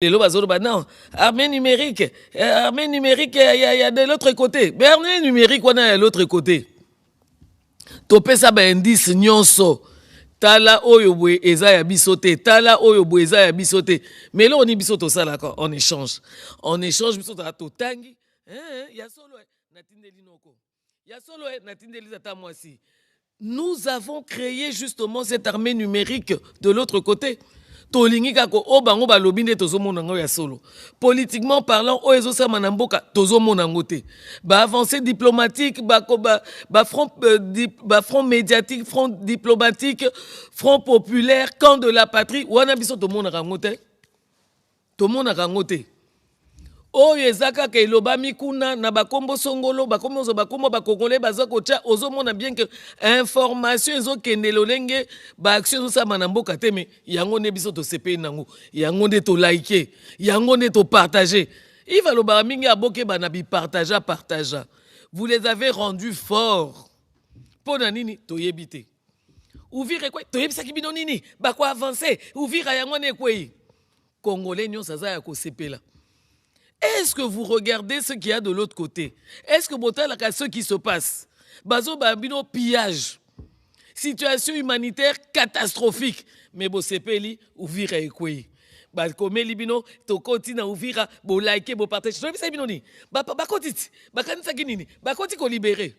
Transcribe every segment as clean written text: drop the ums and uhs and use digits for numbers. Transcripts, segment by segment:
Les lobes non, armée numérique, il y a de l'autre côté. Mais armée numérique, on a de l'autre côté. Topé ça ba indice nyonso. Tala oyo bwe eza ya bisote, tala oyo bwe eza ya bisote. Mais là on est bisoto ça là on échange. On échange bisoto à totangi. Ya solo natindeli noko. Ya solo natindeli zata mwasi. Nous avons créé justement cette armée numérique de l'autre côté. Tolingi kako o bango balobi nde tozomona ngo ya solo. Politiquement parlant, o ezosama na mboka tozomona ngo te. Ba avancée diplomatique, front médiatique, front diplomatique, front populaire, camp de la patrie, wana biso tomona ngo te. Tomona ngo te. Oyo ezaka ke lobami kuna na bakombo songolo bakombo bakongolais bazako tia ozomona bien que information ezokende lolenge ba action ezosama na mboka te me yango ne biso to sepe nango yango nde to like yango nde to partager il va loba mingi aboke bana bi partager. Vous les avez rendus forts pona nini to yebite ouvrir quoi to yebisa kibino nini ba ko avancer ouvrir yango ne kwei congolais nyo saza ya ko sepela. Est-ce que vous regardez ce qu'il y a de l'autre côté? Est-ce que vous regardez ce qui se passe? Bazo babino pillage. Situation humanitaire catastrophique. Mais bo sepeli ouvrir ekwe. Ba komeli bino to continue ouvrir bo like bo partager. Je sais bino ni. Ba kotiti. Ba kanisa kinini. Ba koti ko libérer.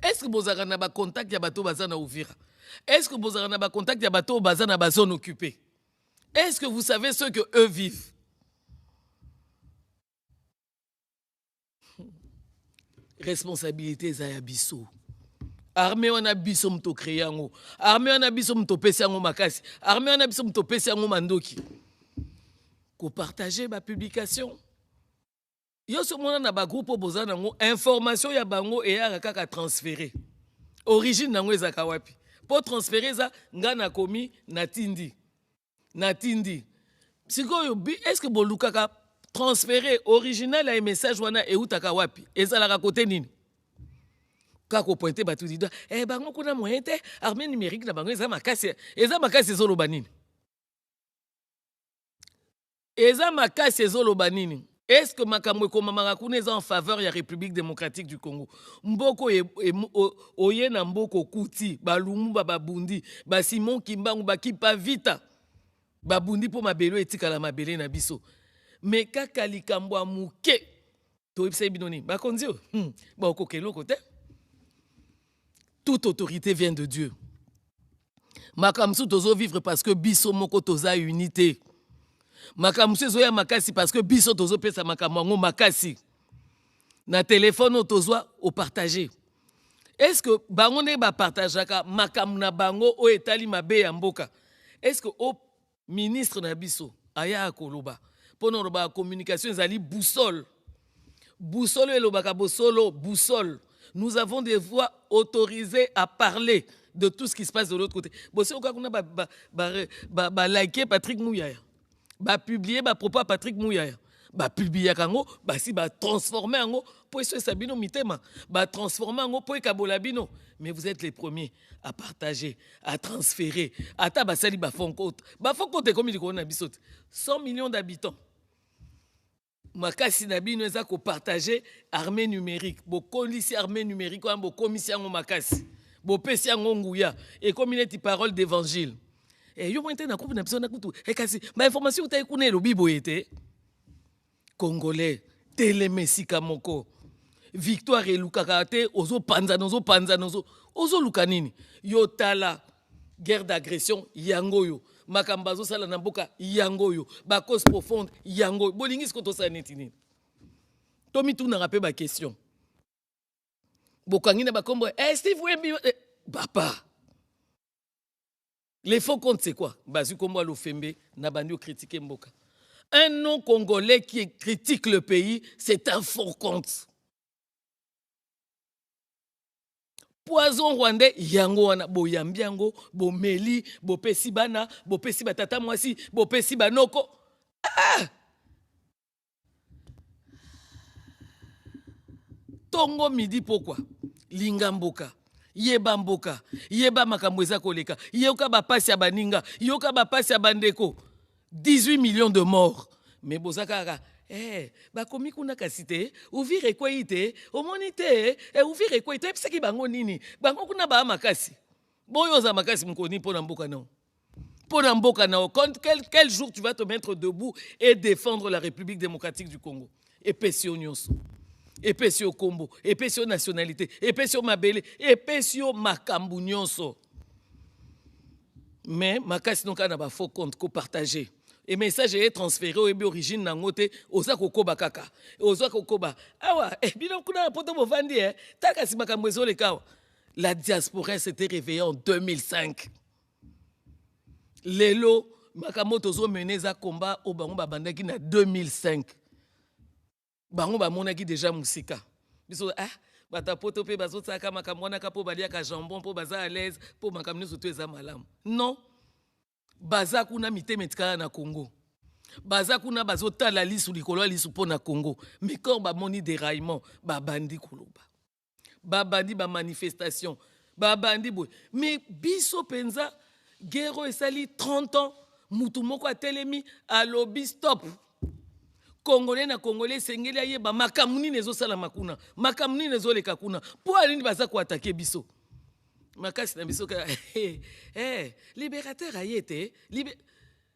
Est-ce que vous avez un contact ya bato bazana ouvrir? Est-ce que vous avez un contact ya bato bazana bazone occupée? Est-ce que vous savez ce que eux vivent? Responsabilité za ya biso. Armée wana biso mto créer yango. Armée wana biso mto pesa yango makasi. Armée wana biso mto pesa yango mandoki. Ko partager ba publication. Yo so mona na ba groupe bozana ngo information ya bango e ya kaka transférer. Origine nango ezaka wapi? Pour transférer za ngana komi natindi. Natindi. Sikoyo est-ce que bolukaka transférer original à un message wana e utaka wapi ezalaka côté nini kako pointer batu dida bango kuna moyen te armée numérique na bango eza makasi ezoloba nini est-ce que makambo ekomamaka kuna eza en faveur ya République démocratique du Congo mboko oye na mboko kuti balumu babundi ba Simon Kimbangu bakipa vita babundi po mabelo etikala mabele na biso. Mais kaka likambo amuke to ipse binoni bakonzio ba okokelo kote. Toute autorité vient de Dieu. Makamsu tozo vivre parce que biso moko toza unité. Makamsu zoya makasi parce que biso tozo pesa makamango makasi. Na téléphone tozo au partager. Est-ce que bango ne ba partageaka makam na bango o etali mabe ya mboka? Est-ce que au ministre na biso aya koloba pendant la communication, ils allaient boussole. Boussole et le boussole, boussole. Nous avons des voix autorisées à parler de tout ce qui se passe de l'autre côté. Bon, c'est au cas qu'on a liké Patrick Mouyaya. Publier propos Patrick Mouyaya. Publier kango, si transformer en pour ce sabino mitema, transformer en pour kabolabino. Mais vous êtes les premiers à partager, à transférer, à tabasali fond compte. Fond compte comme il dit qu'on a 100 millions d'habitants. Makasi nabino eza ko partager armée numérique. Bo kolisi armée numérique ou bo komisi yango makasi. Bo pesi yango nguya et comme il est parole d'évangile. Et yo mointe na coupe na biso na kutu. Et kasi ma information utai kuna lo bibo ete. Congolais telemesika moko. Victoire et lukakate ozo panza ozo lukanini. Yo tala guerre d'agression yango yo. Makambazo sala na mboka yango yo ba cause profonde yango bolingi skoto sa netini tomi tu na rappel ba question bokangi na ba kombo Steve Wembi papa les faux comptes c'est quoi bazu kombo lo fembe na bandi critiquer mboka un non congolais qui critique le pays c'est un faux compte. Poison rwandais yango wana boyambi yango bomeli bopesi bana bopesi batata mwasi bopesi banoko tongo midi pourquoi linga mboka yeba mboka yeba makambo eza koleka yoka bapasi ya baninga yoka bapasi ya bandeko 18 millions de morts. Mais bozaka bakomi kuna kasite, ouvire kwa ite, omonite, ouvire kwa ite, pisa ki bango nini, bango kuna ba makasi. Boyo za makasi mkoni pona mboka nao. Pona mboka nao, quel jour tu vas te mettre debout et défendre la République démocratique du Congo? Epesio nyonso. Epesio kombo, epesio nationalité, epesio mabele, epesio makambu nyonso. Mais makasi non kana ba faux compte ko partager. Et message est transféré au origine nangote osako koba kaka. Osako koba. Awa, bino kuna poto bovandi taka si makambo ezole kawa. La diaspora s'était réveillée en 2005. Lelo makambo tozo mené za combat au bango babandaki na 2005. Bango bamonaki déjà musika. Biso bata poto pe bazo tsaka makambo wana ka po balia ka jambon po baza à l'aise po makambo nyoso to eza malamu. Non. Baza kuna miteme tika na Congo. Baza kuna bazotala lisu likolo lisu po na Congo. Mais quand bamoni déraillement, babandi koloba. Babandi ba manifestation, babandi boy. Mais biso penza guerre esali 30 ans, mutu moko atelemi alobi stop. Congolais na Congolais sengeli ayeba makamuni nezo sala makuna. Makamuni nezo leka kuna. Po alini baza ko attaquer biso. Makasi na biso ka libérateur a été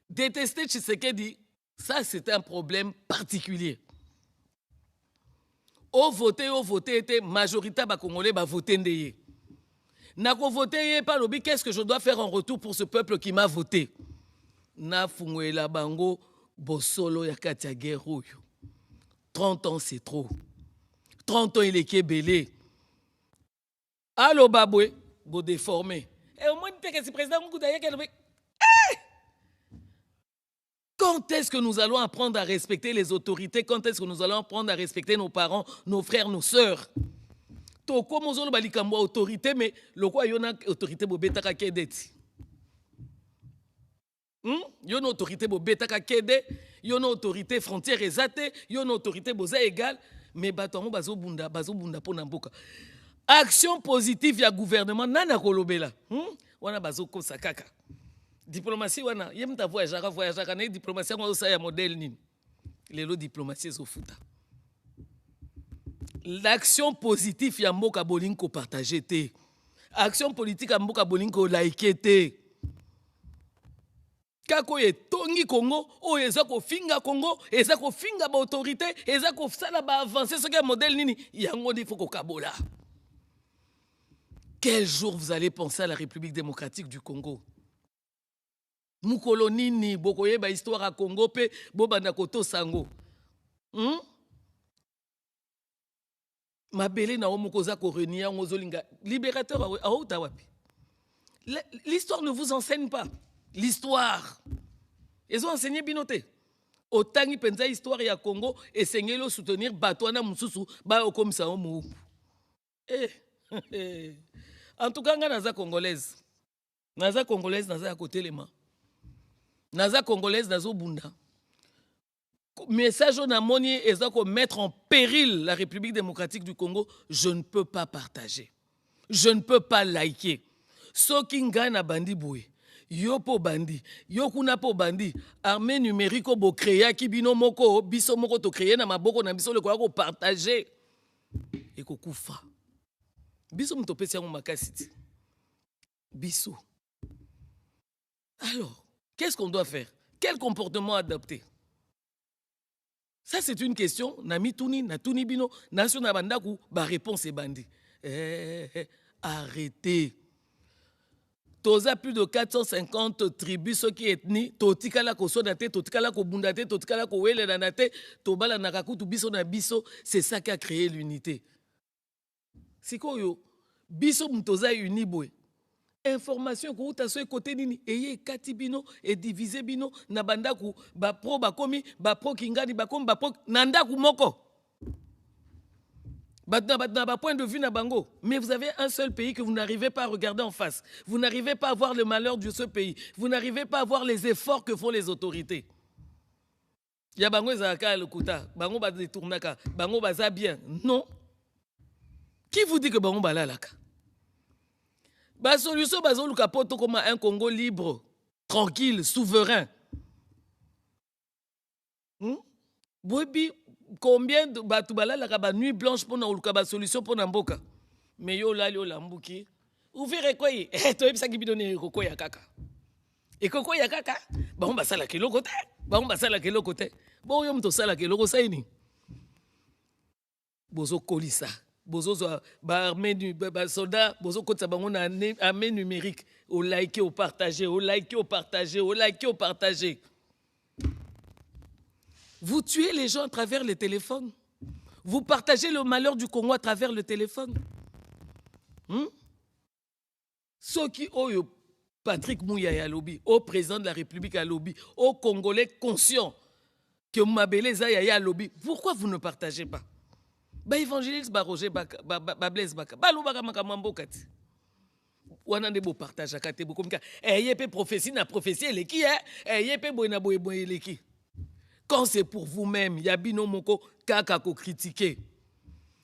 détester Tshisekedi, ça c'est un problème particulier. Au voter était majorité ba Congolais ba voter ndeye. Na ko voter pas lobi qu'est-ce que je dois faire en retour pour ce peuple qui m'a voté. Na fungwela bango bosolo ya katia guerre oyo. 30 ans c'est trop. 30 ans il est kebelé. Allo babwe bo déformé. Et au moins que ce président quand est-ce que nous allons apprendre à respecter les autorités? Quand est-ce que nous allons apprendre à respecter nos parents, nos frères, nos sœurs? To comme ozolo balikambo autorité mais lokwa yona autorité bo betaka kedeti. Yona autorité bo betaka kede, yona autorité frontière ezate, yona autorité boza égal mais batongo bazobunda pona mboka. Action positive ya gouvernement nana kolobela. Wana bazoko sakaka. Diplomatie wana yemta voyagera na diplomatie ngo sa ya modèle nini. Lelo diplomatie zofuta. L'action positive ya mboka bolingo partager te. Action politique ya mboka bolingo like te. Kako ye tongi Congo, o eza ko finga Congo, eza ko finga ba autorité, eza ko sala ba avancer ce que modèle nini yango di foko kabola. Quel jour vous allez penser à la République démocratique du Congo? Mukolo nini bokoye ba histoire à Congo pe bobanda koto sango. Mabele na omokoza ko renia ngozolinga libérateur a otawapi. L'histoire ne vous enseigne pas. L'histoire. Ils ont enseigné binoté. Otangi penza histoire ya Congo et sengelo soutenir batwana mususu ba okomisa omu. En tout cas, naza congolaise. Naza congolaise, naza à côté les mains. Naza congolaise, nazo bunda. Message on a monier et mettre en péril la République démocratique du Congo, je ne peux pas partager. Je ne peux pas liker. Sokinga na bandi boué. Yo po bandi. Yo kuna po bandi. Armée numérique bo créer ki bino moko, biso moko to créer na maboko na biso le ko partager. Et ko kufa. Biso mtopesi yango makasiti. Biso. Alors, qu'est-ce qu'on doit faire? Quel comportement adopter? Ça, c'est une question. Nami Tuni, Natuni Bino, Nation Nabandaku, ba réponse est bandi. Arrêtez. Toza plus de 450 tribus, ceux qui ethnie, Totikala ko sonate, Totikala ko bundate, Totikala ko wele nanate, Tobala nakakutu biso na biso, c'est ça qui a créé l'unité. Siko yo, biso mtoza uni boy. Information ko uta so côté nini eye kati bino et diviser bino na bandaku ba pro ba komi ba pro kingani ba komi ba pro nandaku moko. Ba point de vue na bango, mais vous avez un seul pays que vous n'arrivez pas à regarder en face. Vous n'arrivez pas à voir le malheur de ce pays. Vous n'arrivez pas à voir les efforts que font les autorités. Ya bango ezaka le kuta, bango ba détournaka, bango baza bien. Non. Qui vous dit que bango balalaka? Ba solution bazoluka poto comme un Congo libre, tranquille, souverain. Boyebi combien de batubala la kaba nuit blanche pour na uluka solution pour na mboka. Mais yo lali yo lambuki. Ouvrir quoi y? Toi ça qui bidonne koko ya kaka. Et koko ya kaka, ba on basala ke lokote. Ba on basala ke lokote. Bon yo mto sala ke loko saini. Bozo kolisa. Bozo ba armée du ba soldat, bozo kotsa bango na armée numérique. Au liker, au partager, au liker, au partager, au liker, au partager. Vous tuez les gens à travers le téléphone. Vous partagez le malheur du Congo à travers le téléphone. Ceux qui ont Patrick Mouyaya lobby, au président de la République à lobby, aux Congolais conscients que Mabele Zaya lobby, pourquoi vous ne partagez pas? Ba évangéliste ba Roger ba Blaise Baka, ba lobaka makamambo kati. Wana de bo partage akate bo komika. Yepe prophétie na prophétie eleki yepe boyna boye eleki. Quand c'est pour vous-même, ya bino moko kaka ko critiquer.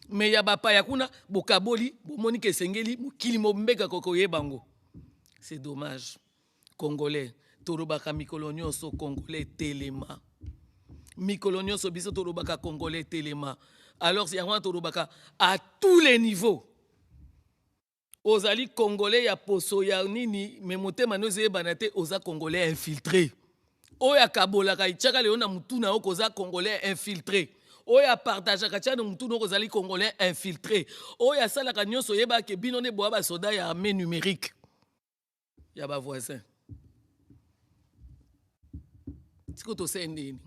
Mais ya bapa yakuna bokaboli, bomoni ke sengeli, mukili mombeka koko yebango. C'est dommage. Congolais, torobaka mikolonioso congolais telema. Mikolonioso biso torobaka congolais telema. Alors c'est yangwa torobaka à tous les niveaux. Ozali congolais ya poso ya nini, mais motema noze banate oza congolais infiltré. Oya kabola ka itchaka leona mutuna okoza congolais infiltré. Oya partage ka tchana mutuna okozali congolais infiltré. Oya sala ka nyonso yeba ke bino ne boaba soda ya armée numérique. Ya ba voisin. Tiko to sendini.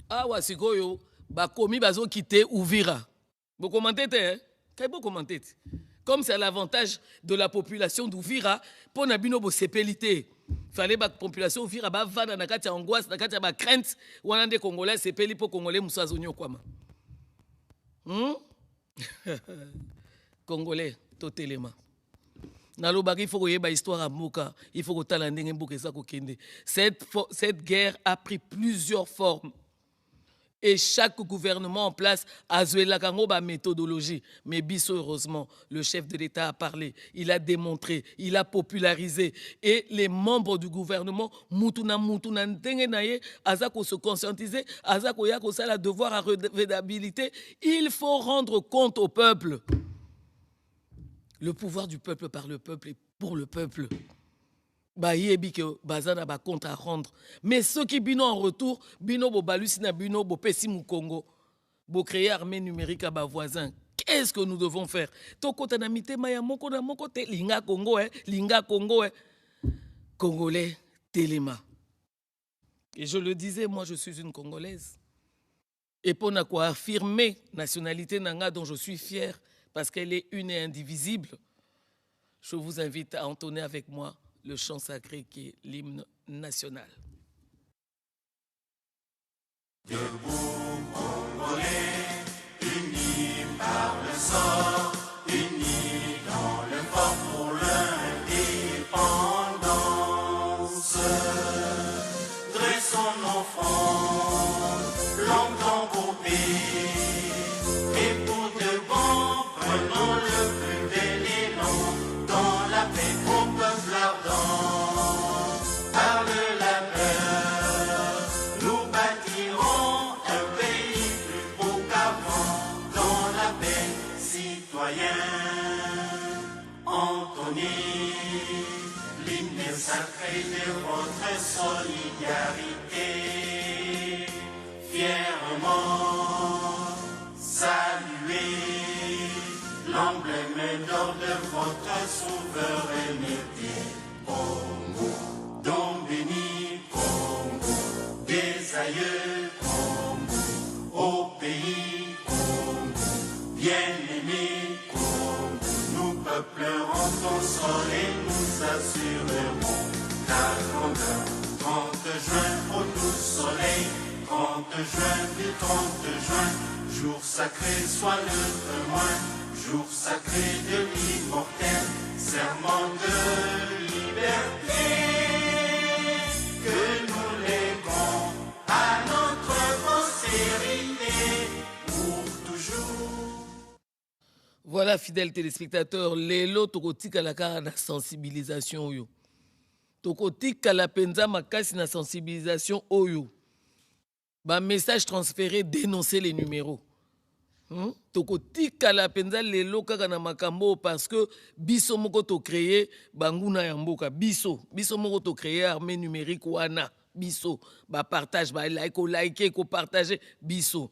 Awa sikoyo ba komi bazo quitter Uvira. Vous commentez hein? Kay bo commenter. Comme c'est l'avantage de la population d'Uvira pour nabino bo sepelité. Fallait que la population Uvira ba vana na kati ya angoisse na kati ya ba crainte wana nde congolais sepeli po congolais musazonyo kwama. Congolais totelema. Nalobaki il faut que y histoire à Moka, il faut que tala ndenge mboka eza kokende. Cette guerre a pris plusieurs formes. Et chaque gouvernement en place a joué la méthodologie. Mais biso, heureusement, le chef de l'État a parlé, il a démontré, il a popularisé. Et les membres du gouvernement, mutuna ntengenaye, azako se conscientiser, azako yako ça la devoir à redevabilité. Il faut rendre compte au peuple. Le pouvoir du peuple par le peuple et pour le peuple. Ba yebi que bazana ba compte à rendre, mais ceux qui bino en retour bino bo balusina bino bo pesi mu Congo bo créer armée numérique à ba voisin. Qu'est-ce que nous devons faire? Toko tanamite maya moko na moko te linga Congo Congolais telema. Et je le disais, moi je suis une Congolaise. Et pour na quoi affirmer nationalité nanga dont je suis fier parce qu'elle est une et indivisible. Je vous invite à entonner avec moi le chant sacré qui est l'hymne national. Debout, Congolais, unis par le sort, unis dans le fort pour l'indépendance. Dressons nos fronts, longtemps groupés, et pour de bon, prenons le plus bel élan dans la paix au peuple ardent. Par le labeur, nous bâtirons un pays plus beau qu'avant, dans la paix citoyenne. Entonnez l'hymne sacré de votre solidarité. Fièrement saluez l'emblème d'or de votre souveraineté. Congo, don béni, Congo, des aïeux, Congo, au pays, Congo, bien-aimé, Congo, nous peuplerons ton sol et nous assurerons ta grandeur. 30 juin, au doux soleil, 30 juin du 30 juin, jour sacré soit le témoin, jour sacré de l'immortel, serment de liberté, que nous léguons à notre postérité pour toujours. Voilà, fidèles téléspectateurs, lelo tokotika la kara na sensibilisation oyo. Tokotika la penza makasi na sensibilisation oyo. Bah, message transféré, dénoncer les numéros. Tokotika la penza lelo kaka na makambo parce que biso moko to créer banguna ya mboka biso moko to créer armée numérique wana biso ba partage ba like ko partager biso.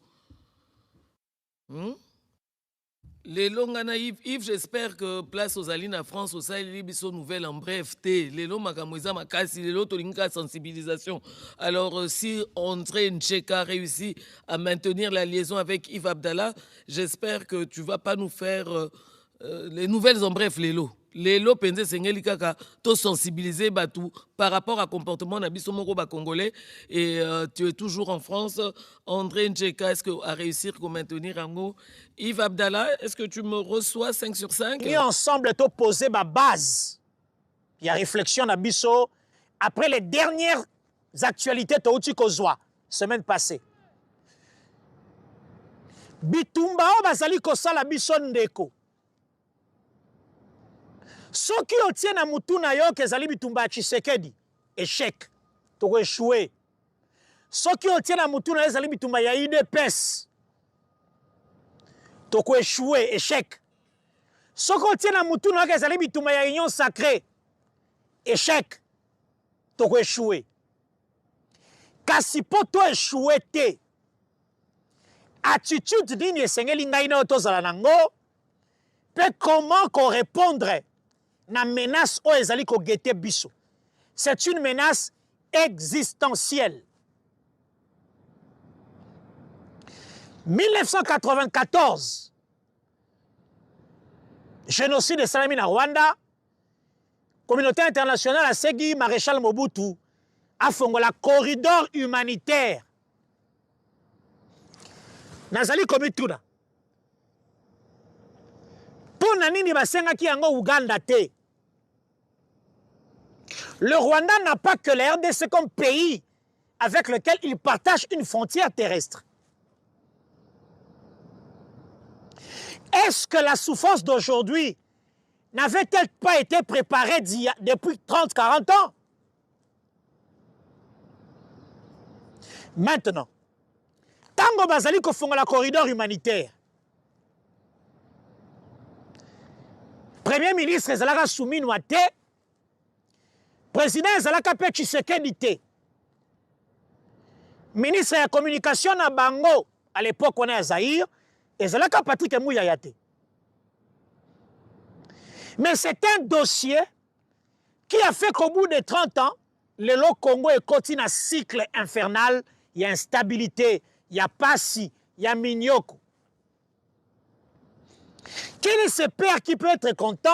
Lelo ngana Yves, j'espère que place aux Alines à France au Sahel biso nouvelle en bref té lelo makamweza makasi lelo to linka sensibilisation. Alors si André Ncheka réussit à maintenir la liaison avec Yves Abdallah, j'espère que tu vas pas nous faire les nouvelles en bref lelo. Lelo penze sengeli kaka to sensibiliser batou par rapport à comportement na biso moko ba congolais et tu es toujours en France. André Ncheka, est-ce que a réussir à maintenir Ango? Yves Abdallah, est-ce que tu me reçois 5 sur 5? Et ensemble to poser ma base. Il y a réflexion na biso après les dernières actualités to uti kozwa semaine passée. Bitumba o bazali kosala biso ndeko. Soki otie na mutu na yo kezali bitumba ya Tshisekedi, échec, toko échoué. Soki otie na mutu na yo ezali bitumba ya UDPS, toko échoué, échec. Soki otie na mutu na yo kezali bitumba ya Union Sacrée, échec, toko échoué. Kasi po to échoué te, attitude nini esengeli ngai na yo tozala nango, pe comment qu'on répondre na menace o ezali ko gete biso. C'est une menace existentielle. 1994, génocide de Salami na Rwanda, communauté internationale a segui Maréchal Mobutu a fongola corridor humanitaire. Nazali komituna. Pona nini basengaki yango Uganda te. Le Rwanda n'a pas que la RDC comme pays avec lequel il partage une frontière terrestre. Est-ce que la souffrance d'aujourd'hui n'avait-elle pas été préparée depuis 30-40 ans? Maintenant, tango bazali kofongola corridor humanitaire, Premier ministre ezalaka souminwa te, président ezalaka pe Tshisekedi te, ministre ya communication na bango à l'époque on est à Zaïre, ezalaka Patrick Muyaya te. Mais c'est un dossier qui a fait qu'au bout de 30 ans, le Congo est continué un cycle infernal, il y a instabilité, il y a Passi, il y a Mignoko. Quel est ce père qui peut être content?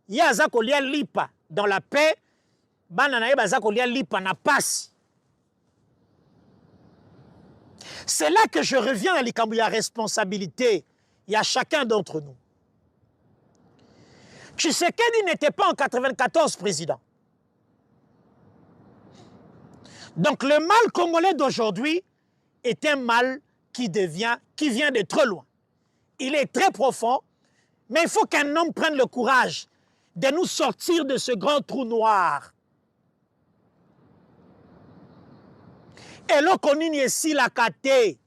Il y a Zakolia Lipa dans la paix, Bananaï Zakolia Lipa na Passi. C'est là que je reviens à l'Ikambouya responsabilité. Il y a chacun d'entre nous. Tshisekedi n'était pas en 94 président. Donc le mal congolais d'aujourd'hui est un mal qui vient de trop loin. Il est très profond, mais il faut qu'un homme prenne le courage de nous sortir de ce grand trou noir. Et l'okonini est si la caté.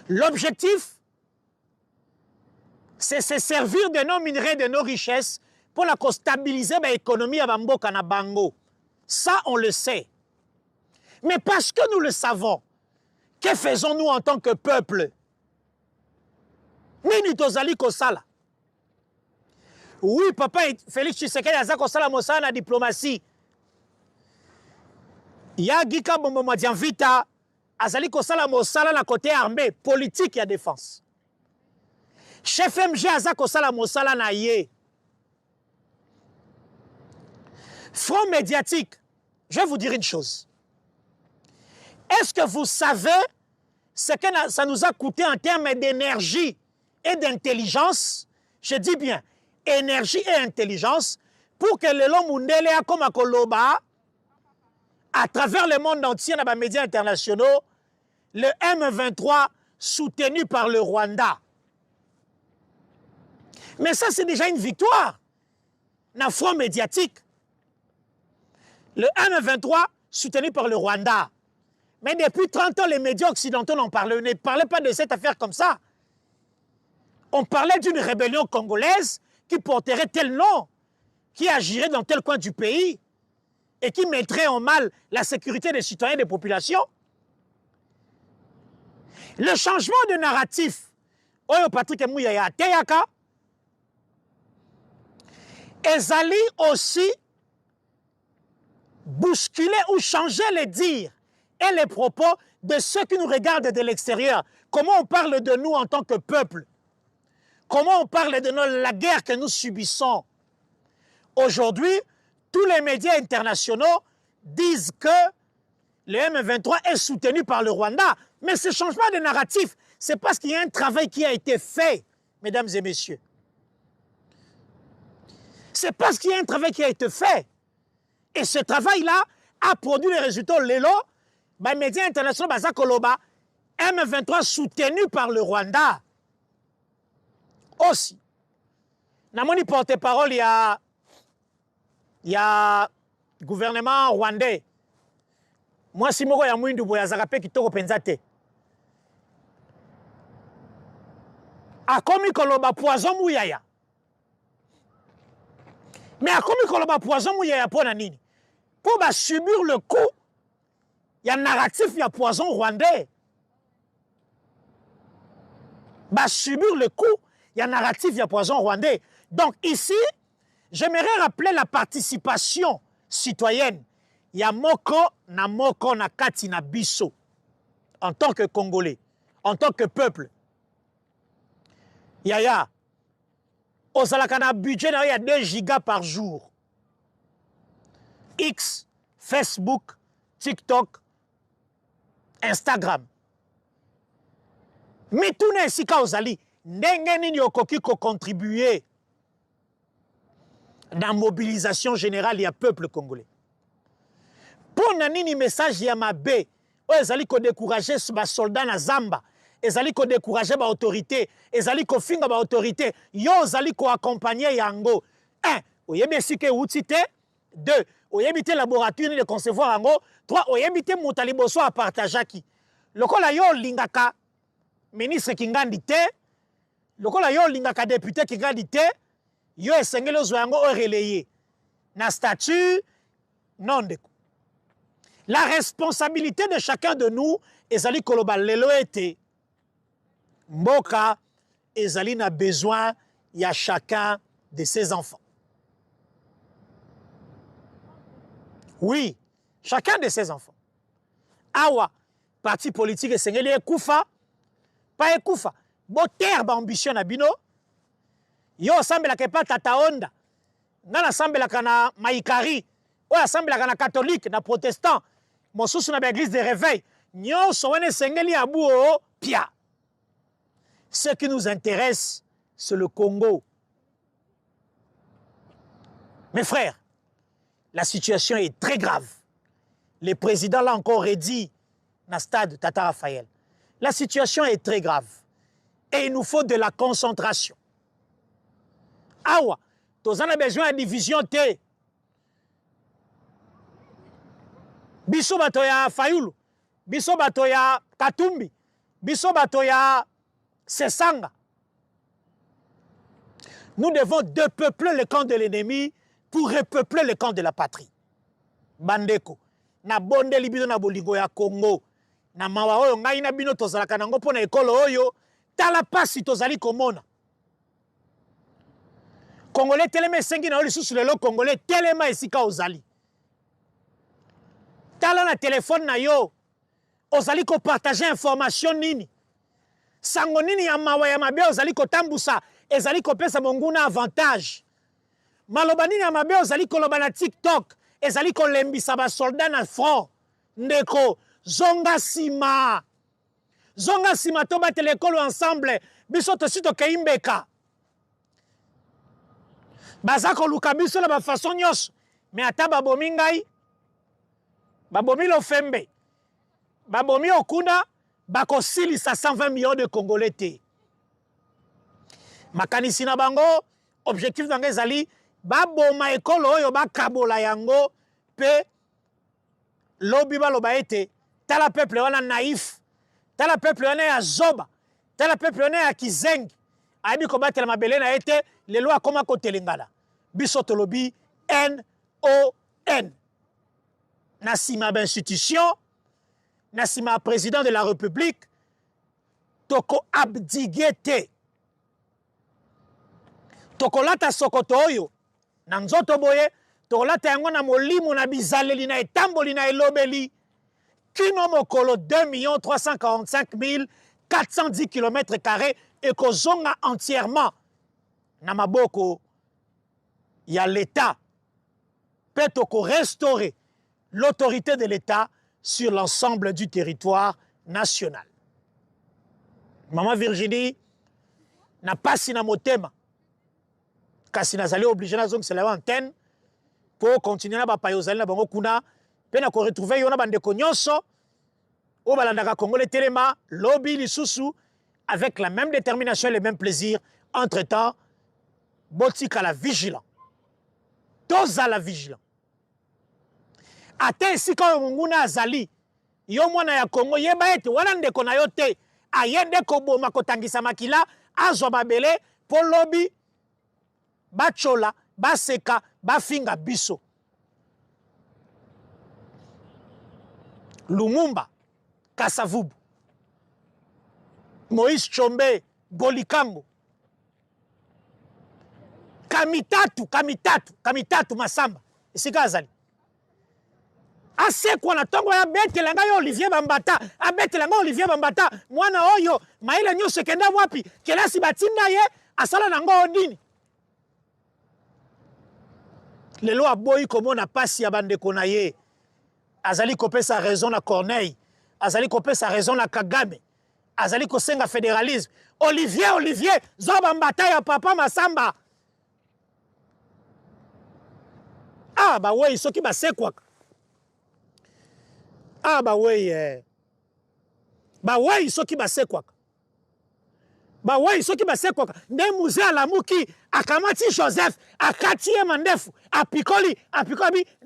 L'objectif, c'est se servir de nos minerais, de nos richesses pour la stabiliser l'économie à Bamboka na Bango. Ça, on le sait. Mais parce que nous le savons, que faisons-nous en tant que peuple? Nini tozali kosala? Oui, papa Félix Tshisekedi aza kosala mosala na diplomatie. Ya Gika Bombo Dianvita azali kosala mosala na côté armée, politique et défense. Chef MG aza kosala mosala na ye. Front médiatique, je vais vous dire une chose. Est-ce que vous savez ce que ça nous a coûté en termes d'énergie et d'intelligence? Je dis bien, énergie et intelligence, pour que le long mundele a comme à Koloba, à travers le monde entier, dans les médias internationaux, le M23 soutenu par le Rwanda. Mais ça, c'est déjà une victoire. Dans le front médiatique. Le M23 soutenu par le Rwanda. Mais depuis 30 ans, les médias occidentaux ne parlaient pas de cette affaire comme ça. On parlait d'une rébellion congolaise qui porterait tel nom, qui agirait dans tel coin du pays et qui mettrait en mal la sécurité des citoyens et des populations. Le changement de narratif, Oyo Patrick Mouyaya Teyaka, ezali aussi bousculer ou changer les dires et les propos de ceux qui nous regardent de l'extérieur. Comment on parle de nous en tant que peuple? Comment on parle de la guerre que nous subissons? Aujourd'hui, tous les médias internationaux disent que le M23 est soutenu par le Rwanda. Mais ce changement de narratif, c'est parce qu'il y a un travail qui a été fait, mesdames et messieurs. C'est parce qu'il y a un travail qui a été fait. Et ce travail-là a produit les résultats. Lélo, les médias internationaux, Bazakoloba, M23 soutenu par le Rwanda. Aussi. Dans mon porte-parole, il y a gouvernement rwandais. Moi, si je suis Mouindou Boyazarape qui toko penzate. A komi koloba poison mouyaya. Mais a komi koloba poison mouyaya pour nini? Pour subir le coup, il y a un narratif, il y a poison rwandais. Subir le coup, il y a un narratif, il y a poison rwandais. Donc ici, j'aimerais rappeler la participation citoyenne. Il y a moko na kati na biso en tant que Congolais, en tant que peuple. Yaya, au Salakana budget, il y a 2 gigas par jour. X, Facebook, TikTok, Instagram. Mais tout n'est si kausali. Ndenge nini okoki ko contribuer dans la mobilisation générale, il y a peuple congolais. Pour nani message ya mabe, ezali ko décourager ba soldats na Zamba, ezali ko décourager ba autorité, ezali ko finga ba autorité, yo ezali ko accompagner yango. 1. Oyebi sike outite. 2. Oyebi te laboratoire de concevoir yango. 3. Oyebi te mutali boso a partager ki. Lokola yo lingaka ministre Kingandi te, lokola yo lingaka député Kingandi te, yo esengeli ozwa yango o relayer na statut non ndeko. La responsabilité de chacun de nous, ezali koloba lelo ete mboka ezali na besoin ya chacun de ses enfants. Oui, chacun de ses enfants. Awa, parti politique esengeli ekufa, pas ekufa. Boter ba ambition na bino. Yo sambelaka pa Tata Onda. Ngana sambelaka na Maïkari. Oya sambelaka na catholique, na protestant. Mosusu na l'église de réveil. Nyonso wane sengeli abu o pia. Ce qui nous intéresse, c'est le Congo. Mes frères, la situation est très grave. Le président l'a encore redit dans le stade Tata Raphaël. La situation est très grave. Et il nous faut de la concentration. Awa, tous on a besoin de division T. Biso bato ya Fayulu, biso bato ya Katumbi, biso bato ya Sesanga. Nous devons depeupler le camp de l'ennemi pour repeupler le camp de la patrie. Bandeko, na bonde libido na bolingo ya Congo, na mawa oyo ngai na bino tozalaka nango pona ekolo oyo, tala pasi tozali komona. Congolais telema esengi na oli susu lelo Congolais telema esika ozali. Tala na téléphone na yo, ozali ko partager information nini. Sango nini ya mawa ya mabe ozali ko tambusa, ezali ko pesa monguna avantage. Maloba nini ya mabe ozali ko loba na TikTok, ezali ko lembisa ba soldat na front. Ndeko, zonga sima. Zonga sima to batele ekolo ensemble, biso to sito keimbeka. Bazako luka biso la ba façon nyos, mais ata babomi ngai, babomi Lofembe, babomi Okunda, bako silisa 120 millions de Congolais te. Makanisi na bango, objectif nange ezali, baboma ekolo oyo bakabola yango, pe lobi baloba ete tala peuple wana naïf, tala peuple wana ya zoba, tala peuple wana ya kizengi ayebi kobatela mabele na ete lelo akoma kotelengala biso tolobi NON na nsima ba institution na nsima président de la république toko abdigue te tokolata sokoto oyo na nzoto boye tokolata yango na molimo na bizaleli na etamboli na elobeli kino mokolo 2 345 410 km² ekozonga entièrement na maboko ya l'État pe toko restaurer l'autorité de l'État sur l'ensemble du territoire national. Maman Virginie n'a pas si na motema kasi nazali obligé na zongi la antenne pour continuer na bapa yozali na bango kuna pe na ko retrouver yo na bandeko nyonso o balandaka Congolais Telema lobby lisusu avec la même détermination et le même plaisir. Entre-temps, botika la vigilant. Toza la vigilant. Ate sika munguna azali. Yo mwana ya Congo yeba ete wana ndeko na yo te. Ayende koboma kotangisa makila azwa babele po lobby bachola baseka bafinga biso. Lumumba Kasavubu Moïse Chombe Bolikango Kamitatu Masamba esika azali asekwa na tongo ya betelanga yo Olivier Bambata abetelanga Olivier Bambata mwana oyo maile nyonso kenda wapi kelasi batinda ye asala nango odini lelo aboyi komona pasi ya bandeko na ye azali kopesa raison na Corneille azali kopesa raison na Kagame azali kosenga fédéralisme Olivier zoba mbata ya papa Masamba ba wey soki basekwaka ba wey soki basekwaka nde musée alamuki akamati Joseph akatie mandefu apikoli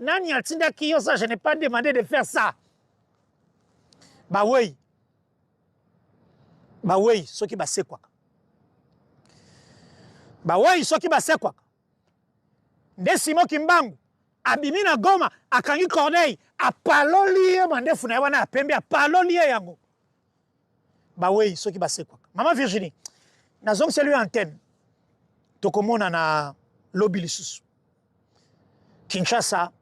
nani atinda kiyo ça je n'ai pas demandé de faire ça ba wey soki basekwaka nde Simon Kimbangu abimi na Goma akangi Corneille apaloli ye mandefu na wana apembe apaloli ye yango ba wey soki basekwaka Maman Virginie nazong c'est lui antenne tokomona na lobby lisusu Kinshasa.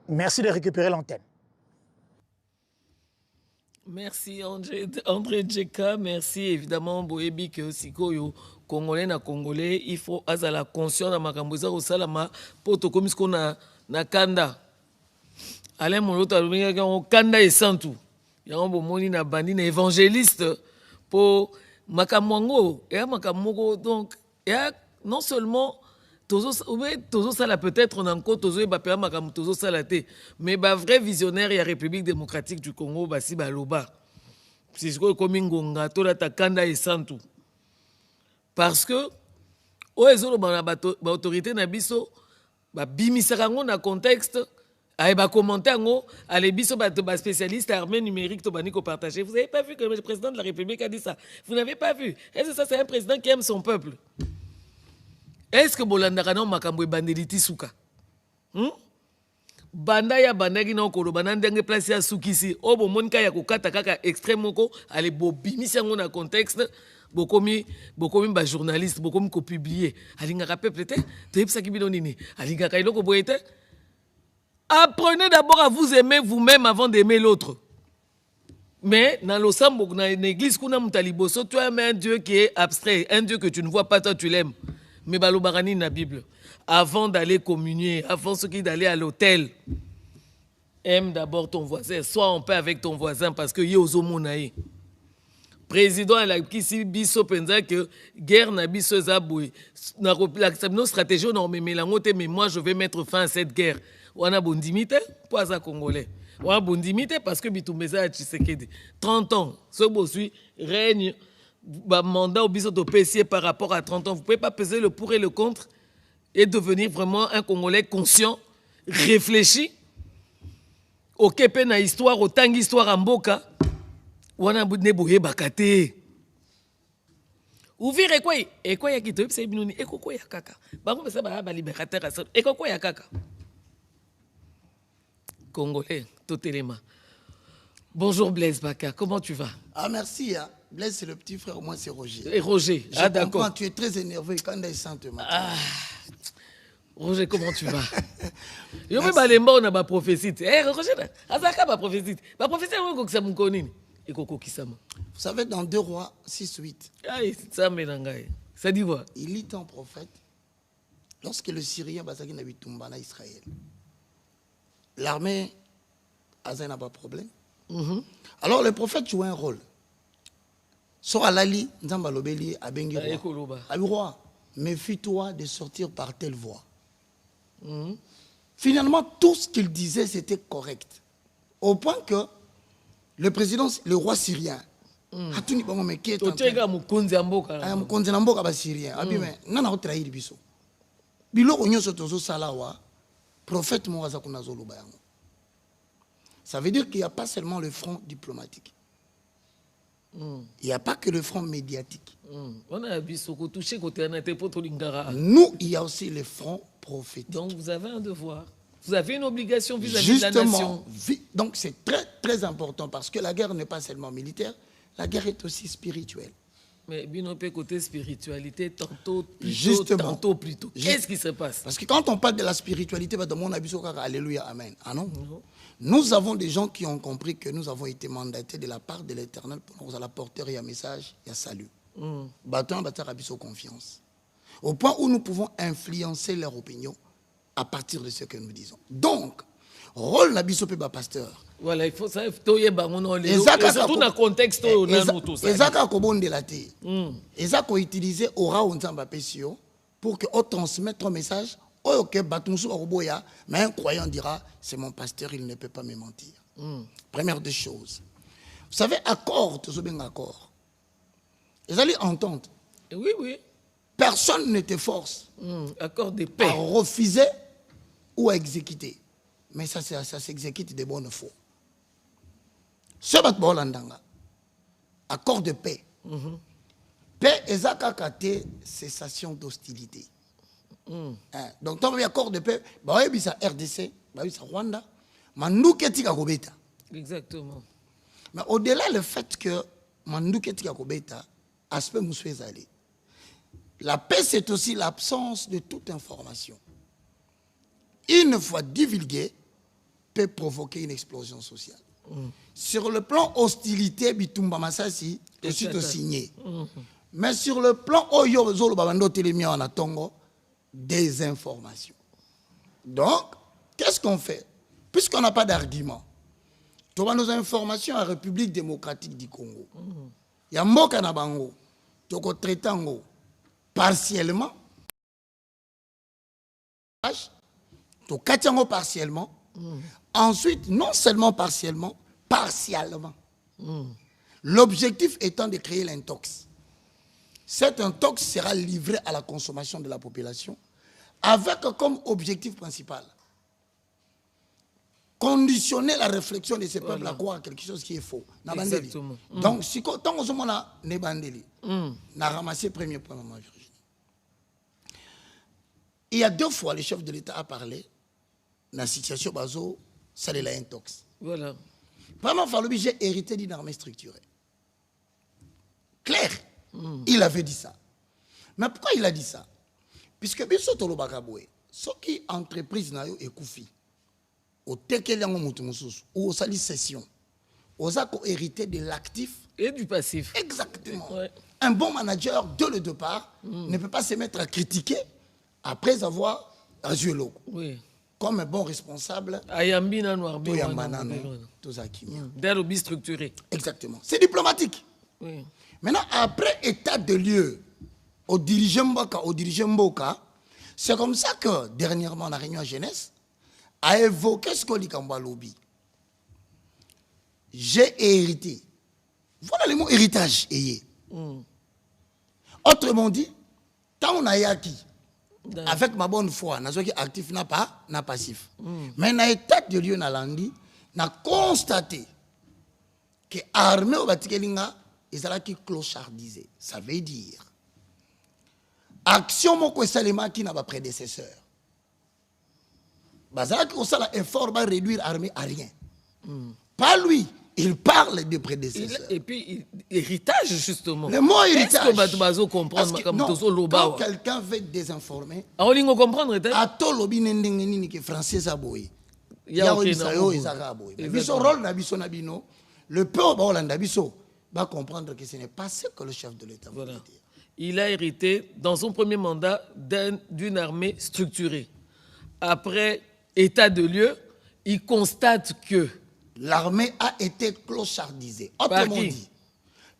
Merci de récupérer l'antenne. Merci André Djeka, merci évidemment Boyebi que Sikoyo Congolais na Congolais, il faut azala conscient na makamboza au salama poto comme ce qu'on a na kanda. Alain Moloto alobinga on kanda et santu. Ya on bomoni na bandi na évangéliste pour makamwango et makamoko donc et non seulement tozo sala peut-être en encore tozo bapela makam tozo salate mais ba vrai visionnaire ya République démocratique du Congo basi baloba c'est ce que comme ngonga to la takanda et santu parce que o ezolo ba autorité na biso ba bimisaka ngo na contexte ay ba commenter ngo ale biso ba spécialiste armée numérique to bani ko partager. Vous avez pas vu que le président de la République a dit ça? Vous n'avez pas vu? Est-ce que ça c'est un président qui aime son peuple? Est-ce que Bolandaka na makambo bandeliti suka? Banda ya bandaki na okolo banandenge place ya sukisi obo monika ya kokata kaka extrême moko ale bobimisi yango na contexte bokomi ba journaliste bokomi ko publier alingaka peuple te toyebisaki bino nini alingaka iloko boye te. Apprenez d'abord à vous aimer vous-même avant d'aimer l'autre. Mais dans l'ensemble, dans l'église, tu aimes un Dieu qui est abstrait, un Dieu que tu ne vois pas, toi tu l'aimes. Mais balobarani na Bible, avant d'aller communier, avant d'aller à l'hôtel, aime d'abord ton voisin, sois en paix avec ton voisin parce que yozo monaï. Président a kisi biso penza que guerre na biso zaboué. Nos stratégies non mais moi je vais mettre fin à cette guerre. On a bondimité pour ça congolais. On a bondimité parce que Bitumbeza Tshisekedi 30 ans ce bosui règne mandat au biso de PC par rapport à 30 ans. Vous pouvez pas peser le pour et le contre et devenir vraiment un Congolais conscient, réfléchi. okepe na histoire otangi histoire amboka wana ne boyebaka te ouvrir ekweya ki toyebisa bino ni ekokweya kaka bango pesa ba libérateur asa ekokweya kaka Congolais totelema. Bonjour Blaise Baka, comment tu vas? Ah merci, hein. Blaise c'est le petit frère, moi c'est Roger. Et Roger, Je d'accord. comprends, tu es très énervé quand il sent te matin. Ah, Roger, comment tu vas? Yo me balemba on a ma prophétie. Eh Roger, azaka ma prophétie. Ma prophétie on ko kisa munkonini. Ekoko kisama. Vous savez dans 2 Rois 6-8. Aïe, ça me nangai. Ça dit quoi? Il lit un prophète lorsque le Syrien basaki na bitumba na Israël. L'armée n'a pas de problème. Alors le prophète joue un rôle. Sora lali nzamba lobeli abengi roi. Abi roi, méfie-toi de sortir par telle voie. Finalement, tout ce qu'il disait, c'était correct. Au point que le président, le roi syrien, a tout dit, mais qui est en train mukonzi amboka. Mukonzi amboka ba syrien. Abi mais nana trahir biso. Biloko nyonso tozo salawa, prophète moaza kuna zoloba yango. Ça veut dire qu'il n'y a pas seulement le front diplomatique. Il n'y a pas que le front médiatique. Nous, il y a aussi le front prophétique. Donc vous avez un devoir. Vous avez une obligation vis-à-vis de la nation. Donc c'est très, très important parce que la guerre n'est pas seulement militaire, la guerre est aussi spirituelle. Mais Binopé côté spiritualité, tantôt plutôt. Qu'est-ce qui se passe? Parce que quand on parle de la spiritualité, dans mon avis, alléluia, amen. Ah non? Nous avons des gens qui ont compris que nous avons été mandatés de la part de l'Éternel pour nous apporter un message, un salut. Bâton, bâton, confiance. Au point où nous pouvons influencer leur opinion à partir de ce que nous disons. Donc, rôle n'abisopé pasteur. Voilà, il faut ça. Tout dans contexte. Ezaka kobondelate. Ezaka utiliser aura onzamba pesio pour que on transmette un message. Ok, batunsu oboya, mais un croyant dira c'est mon pasteur, il ne peut pas me mentir. Première des choses. Vous savez, accord, tout ce bien accord. Ils allaient entendre. Oui, oui. Personne ne te force. Accord de paix. À refuser ou à exécuter. Mais ça s'exécute de bonne foi. Ce batbolandanga. Accord de paix. Paix est zakakate cessation d'hostilité. Donc, tant qu'il y a accord de paix, bah oui, ça RDC, bah oui, ça Rwanda, Mandouketika Kobeta. Exactement. Mais au-delà le fait que Mandouketika Kobeta, aspect Moussouezali, la paix c'est aussi l'absence de toute information. Une fois divulguée, peut provoquer une explosion sociale. Sur le plan hostilité, Bitumba Masasi, je suis signé. Mais sur le plan Oyo Zolo Babando Télémia en Atongo, des informations. Donc, qu'est-ce qu'on fait? Puisqu'on n'a pas d'argument, tu as nos informations à la République démocratique du Congo. Il y a Mboka Nabango, tu as traité partiellement, tu as partiellement. Ensuite, non seulement partiellement, partiellement. L'objectif étant de créer l'intox. Cet intox sera livré à la consommation de la population avec comme objectif principal conditionner la réflexion de ces peuples à croire quelque chose qui est faux. Exactement. Donc, si tant que on a nebandeli, n'a ramassé premier point, Maman Virginie. Il y a 2 fois le chef de l'État a parlé dans la situation bazo, ça de la intox. Voilà. Vraiment, Faloubi, j'ai hérité d'une armée structurée. Claire. Il avait dit ça. Mais pourquoi il a dit ça? Puisque biso tolo bakaboué, ce qui entreprise na yo ekoufi, au tekeli yango mutu mususu, ou au sali session, aux ako hérité de l'actif et du passif. Exactement. Ouais. Un bon manager, de le départ, ne peut pas se mettre à critiquer après avoir reçu l'eau. Oui. Comme un bon responsable. Ayambina noir structuré. Exactement. C'est diplomatique. Oui. Maintenant, après état de lieu, au dirigeant Mboka, c'est comme ça que, dernièrement, la réunion jeunesse a évoqué ce qu'on dit Kamba Lobby. J'ai hérité. Voilà le mot héritage. Autrement dit, tant on a acquis, avec ma bonne foi, n'a actif n'a pas, n'a passif. Mais dans l'état de lieu, n'a landi, n'a constaté que l'armée au Batikelinga est clochardisée. Ça veut dire, action moko esalema qui n'a pas prédécesseur. Bazalaki osala effort va réduire l'armée à rien. Pas lui. Il parle de prédécesseurs. Et puis, héritage, justement. Le mot héritage. Est-ce que comprendre quand quelqu'un veut désinformer, on comprendre ato lobi nendengeni que français aboye. Ya oisayo ezaka aboye. Biso rôle na biso na bino, le peuple hollandais biso va comprendre que ce n'est pas ce que le chef de l'État veut dire. Il a hérité, dans son premier mandat, d'une armée structurée. Après état de lieu, il constate que l'armée a été clochardisée. Autrement dit,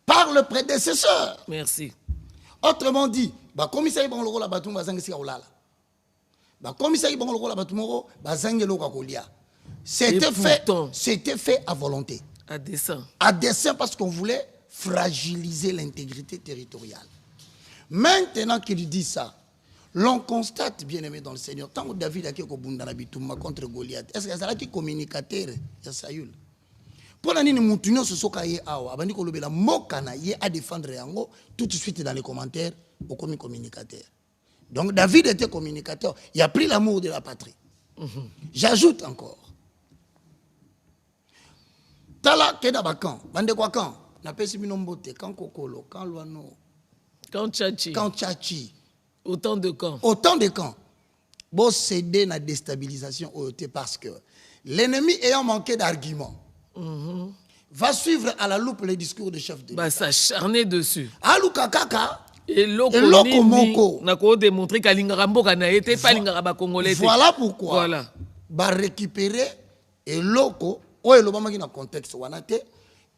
par le prédécesseur. Merci. Autrement dit, commissaire Bangloro la batum bazangi si olala. Commissaire Bangloro la batumoro bazangi lo kakolia. C'était fait à volonté. À dessein. À dessein parce qu'on voulait fragiliser l'intégrité territoriale. Maintenant qu'il dit ça, l'on constate, bien aimé dans le Seigneur, tant que David a contre Goliath, est-ce qu'il y a des communicateurs? Pour la nini moutunyo se soka ye awa, abandi ko lobela mokana ye à défendre yango tout de suite dans les commentaires au communicateur. Donc David était communicateur, il a pris l'amour de la patrie. J'ajoute encore. Tala keda bakan, bande kwa kan, na pesi binombote, kan kokolo, kan loano, kan tchachi. Kan tchachi. Autant de camps. Autant de camps. Bon, céder la déstabilisation parce que l'ennemi ayant manqué d'arguments va suivre à la loupe les discours du chef de l'État. S'acharner dessus. Aluka kaka. Et l'oko moko. Nako démontrer qu'alingarambo kana été pas lingara congolais. Voilà pourquoi. Voilà. Va récupérer et l'oko o elobama qui na contexte wanate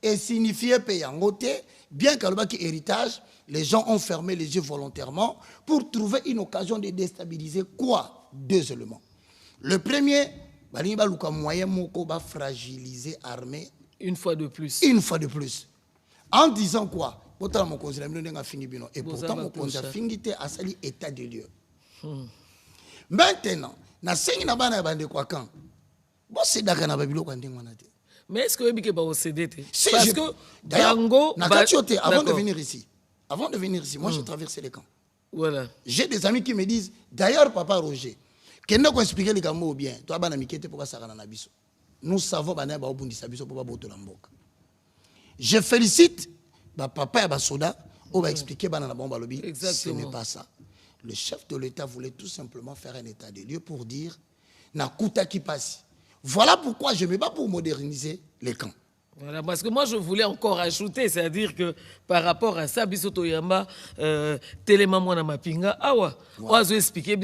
et signifier payangote bien qu'alobaki héritage. Les gens ont fermé les yeux volontairement pour trouver une occasion de déstabiliser quoi? Deux éléments. Le premier, moyen moko va fragiliser l'armée. Une fois de plus. Une fois de plus. En disant quoi? Et pourtant, mon conseil a fini à sali état de lieu. Maintenant, na sengi na bana bande kwa kan. Bon c'est d'accord na babilo kwa ndenge wana te. Mais est-ce que vous avez pas cédé? Parce que Dango avant de venir ici. Avant de venir ici, moi j'ai traversé les camps. Voilà. J'ai des amis qui me disent, d'ailleurs, papa Roger, qu'est-ce qu'on explique les camps bien? Toi, tu as dit pour nous savons que je félicite papa et Soda, on va expliquer que ce n'est pas ça. Le chef de l'État voulait tout simplement faire un état de lieu pour dire, Nakuta qui passe. Voilà pourquoi je ne me bats pour moderniser les camps. Voilà, parce que moi je voulais encore ajouter, c'est-à-dire que par rapport à ça, Bisoto Yamba, Téléma Mwana Mapinga, awa, on a expliqué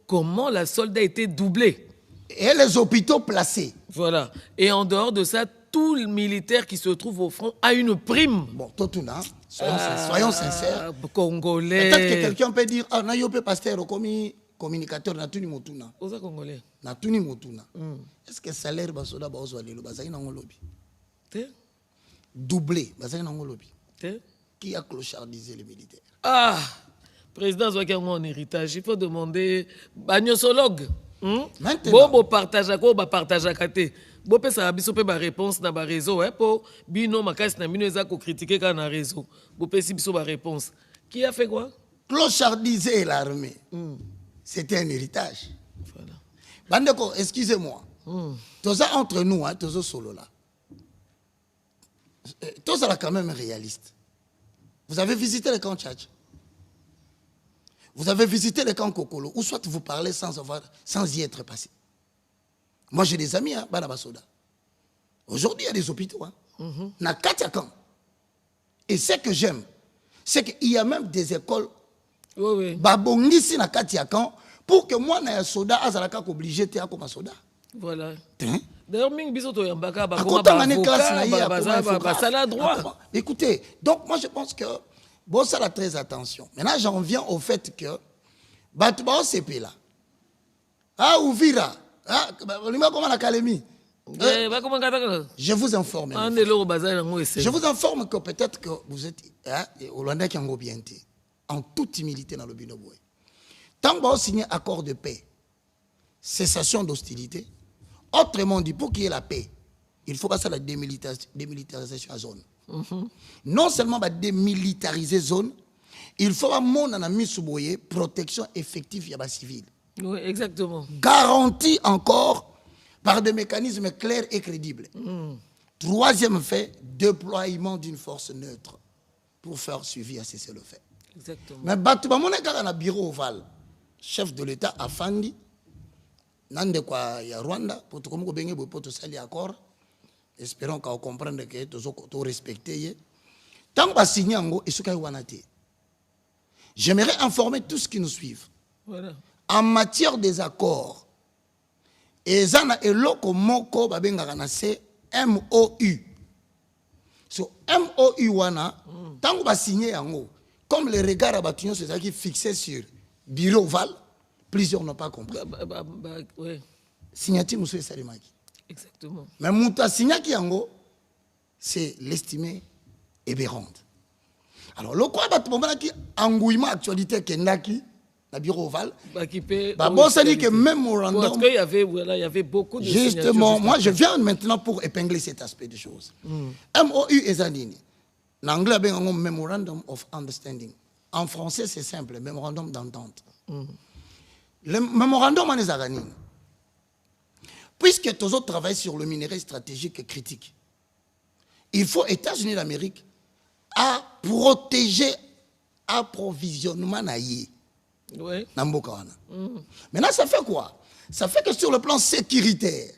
comment la solde a été doublée. Et les hôpitaux placés. Voilà. Et en dehors de ça, tout le militaire qui se trouve au front a une prime. Bon, Totuna, soyons sincères. Congolais. Peut-être que quelqu'un peut dire, ah, Nayope Pasteur, communicateur, Natuni Motuna. Osa Congolais. Natuni Motuna. Est-ce que le salaire basoda baozo alelo bazaki nango lobi? Doublé, qui a clochardisé les militaires? Ah, président Zouaki a un héritage. Il faut demander bagnosologue. Bon, partage à quoi, partage à côté. Bon, ça a bisopé ma réponse dans ma réseau. Pour bino makas na bino ezako critiquer quand na réseau. Bon, si biso ma réponse. Qui a fait quoi? Clochardiser l'armée. C'était un héritage. Voilà. Bandeko, excusez-moi. Tous entre nous, tous solo là. Tout ça là quand même réaliste. Vous avez visité le camp Tchadj. Vous avez visité le camp Kokolo. Ou soit vous parlez sans y être passé. Moi j'ai des amis, Banabasoda. Aujourd'hui il y a des hôpitaux. Na Katiakan. Et ce que j'aime, c'est qu'il y a même des écoles. Oui. Babongisi na Katiakan pour que moi na soda azalaka obligé te akoma soda. Voilà. D'ailleurs, écoutez, donc moi je pense que bon, ça a très attention. Maintenant, j'en viens au fait que Batouba CP là. Ah, Ouvira. Ah, comment l'académie. Je vous informe. Je vous informe que peut-être que vous êtes Hollandais qui ont bien été. En toute humilité dans le Binoboué. Tant que vous signez accord de paix, cessation d'hostilité, autrement dit, pour qu'il y ait la paix, il faut passer à la démilitarisation à zone. Non seulement la démilitariser zone, il faut une protection effective des civils. Oui, exactement. Garantie encore par des mécanismes clairs et crédibles. Troisième fait, déploiement d'une force neutre pour faire suivi à cesser le fait. Exactement. Mais Batouba, on a bureau ovale, chef de l'État a Fandi, nande quoi ya Rwanda, pour tout comme bengue pour tout sali accord. Espérons qu'on comprenne que tout respecter. Tant que signé en go, et ce qu'il y a. J'aimerais informer tous ceux qui nous suivent. Voilà. En matière des accords, et zana eloko moko babenga na c'est MOU. So MOU wana, tant que signé en go, comme les regards abattus c'est qui fixé sur bureau Val, plusieurs n'ont pas compris. Ouais. Signature monsieur Salimaki. Exactement. Mais Mouta Signaki Yango, c'est l'estiméébérante. Alors, le quoi, qui engouillement actualité Kendaki, la bureau Oval, bon, ça dit que mémorandum. Parce qu'il y avait beaucoup de justement, moi, je viens maintenant pour épingler cet aspect des choses. MOU et Zanini. En anglais, c'est un Memorandum of Understanding. En français, c'est simple, Memorandum d'entente. Le Memorandum en Zanini. Puisque tous autres travaillent sur le minerai stratégique et critique, il faut États-Unis d'Amérique à protéger l'approvisionnement naïe. Oui. Maintenant, ça fait quoi? Ça fait que sur le plan sécuritaire,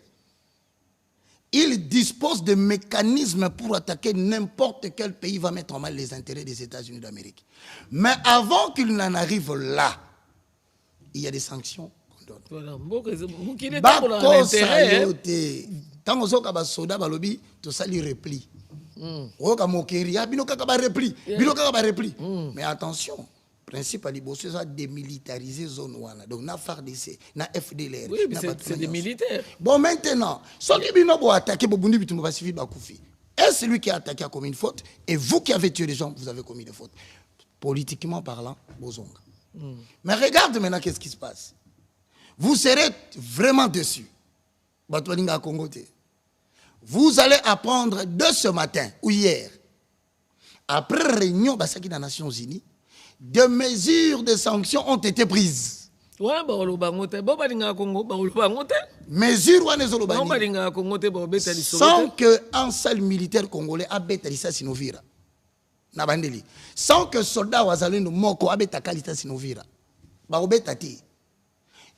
il dispose de mécanismes pour attaquer n'importe quel pays va mettre en mal les intérêts des États-Unis d'Amérique. Mais avant qu'il n'en arrive là, il y a des sanctions. Voilà. Qui est pour l'intérêt. Tant que soka soda balobi to sali repli. Oka mokeria bino kaka ba repli, bino kaka ba repli. Mais attention, principe ali bosse ça démilitariser zone wana. Donc na FARDC, na FDLR. Oui, c'est des militaires. Bon maintenant, soki bino bo attaquer bo bundi bitumba ba civil ba koufi. Et celui qui a attaqué a commis une faute et vous qui avez tué les gens, vous avez commis des fautes. Politiquement parlant, bozonga. Mais regarde maintenant qu'est-ce qui se passe. Vous serez vraiment déçus. Vous allez apprendre de ce matin ou hier, après réunion des Nations Unies, des mesures de sanctions ont été prises. Mesures sans qu'un seul militaire congolais ait bêté sinovira. Sans que soldat wazalendo moko ait bêté sinovira.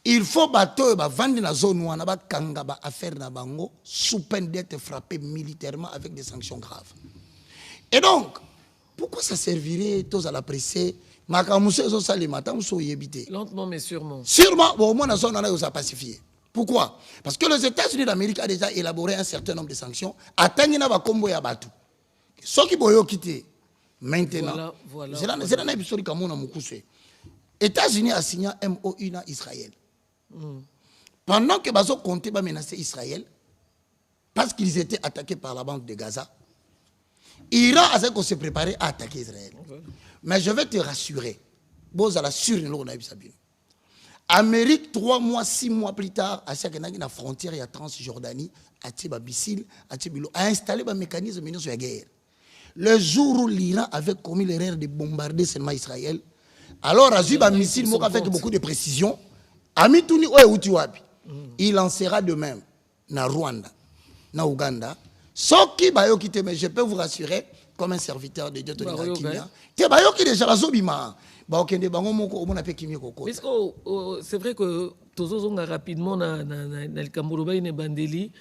Il faut battre vendre la zone où on a kanga affaire na bango sous peine d'être frappé militairement avec des sanctions graves. Et donc, pourquoi ça servirait tous à la presser? Lentement mais sûrement. Sûrement, au moins la zone on a pacifié. Pourquoi? Parce que les États-Unis d'Amérique ont déjà élaboré un certain nombre de sanctions. Atteignent na combo ya batu. Ceux qui boyo quitté maintenant. Voilà. C'est un épisode comme on a moukousé. États-Unis a signé un MOU na Israël. Pendant que Bazo comptait menacer Israël, parce qu'ils étaient attaqués par la bande de Gaza, Iran a se préparer à attaquer Israël. Mais je vais te rassurer, Amérique, 3 mois, 6 mois plus tard, à chaque la frontière, il y a Transjordanie, a installé un mécanisme de guerre. Le jour où l'Iran avait commis l'erreur de bombarder seulement Israël, alors a un missile avec beaucoup de précision. Il lancera de même na Rwanda, na Ouganda. Soki bayo kite, mais je peux vous rassurer, comme un serviteur de Dieu, déjà c'est vrai que tous rapidement na le Cameroun et Bandeli,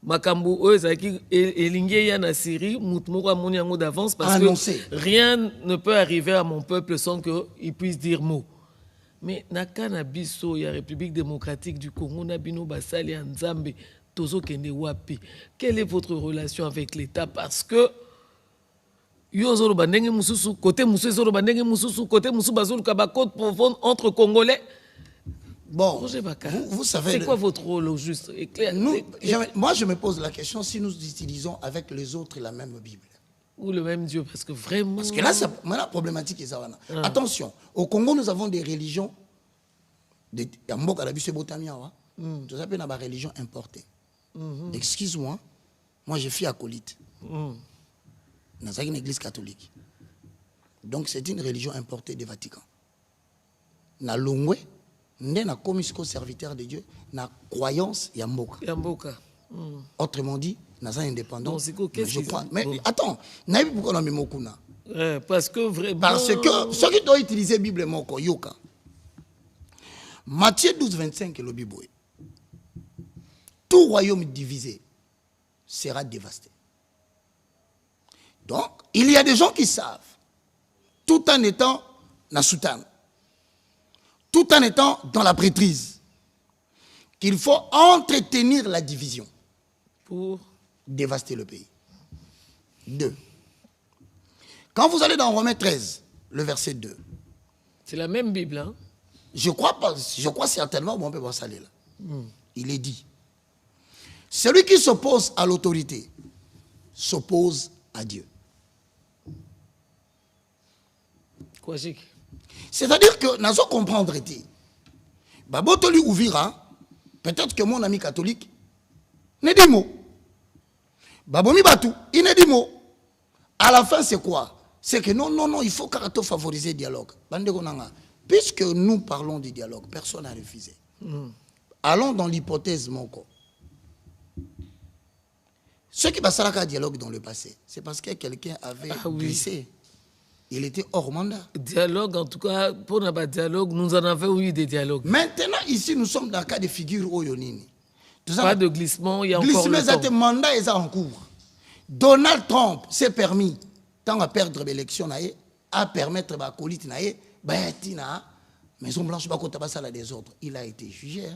Makambu Ozaki elingi ya na Syrie mutmoko amoni yango d'avance parce que rien ne peut arriver à mon peuple sans que il puisse dire mot. Mais na canabiso ya République démocratique du Congo na bino basali ya Nzambe tozo kende wapi. Quelle est votre relation avec l'État parce que yo zolo bandenge mususu côté mususu zolo bandenge mususu côté mususu bazolo ka ba côte profonde entre Congolais. Bon, vous savez... C'est quoi votre rôle au juste? Moi, je me pose la question si nous utilisons avec les autres la même Bible. Ou le même Dieu, parce que vraiment... Parce que là, la problématique est ça. Attention, au Congo, nous avons des religions... Tout ça, c'est une religion importée. Excuse-moi, moi je suis acolyte. Dans une église catholique. Donc c'est une religion importée du Vatican. Na longwe, na komisko serviteur de Dieu, na croyance yamboka. Yamboka. Autrement dit, na sa indépendance. Je crois. Mais attends, na pourquoi on a mis mokuna? Parce que vraiment. Parce que ceux qui doivent utiliser la Bible moko yoka. Matthieu 12, 25 le Bible. Tout royaume divisé sera dévasté. Donc, il y a des gens qui savent, tout en étant na soutane, tout en étant dans la prêtrise, qu'il faut entretenir la division pour dévaster le pays. 2. Quand vous allez dans Romains 13, le verset 2. C'est la même Bible, hein? Je crois certainement, bon, on peut voir ça là. Il est dit, celui qui s'oppose à l'autorité s'oppose à Dieu. Quoi, c'est-à-dire que nous allons comprendre. Babotoli ouvira, peut-être que mon ami catholique n'est dit mot. Babomi Batou, il n'est dit mot. À la fin, c'est quoi? C'est que non, il faut carrément favoriser le dialogue. Puisque nous parlons du dialogue, personne n'a refusé. Allons dans l'hypothèse Moko. Ce qui passe à dialogue dans le passé, c'est parce que quelqu'un avait glissé. Il était hors mandat. Dialogue, en tout cas, pour notre dialogue, nous en avons eu des dialogues. Maintenant, ici, nous sommes dans le cas de figure Oyonini. Pas de glissement, il y a encore le temps. Le mandat est en cours. Donald Trump s'est permis, tant à perdre l'élection, à permettre à Colite, Maison Blanche, des autres. Il a été jugé.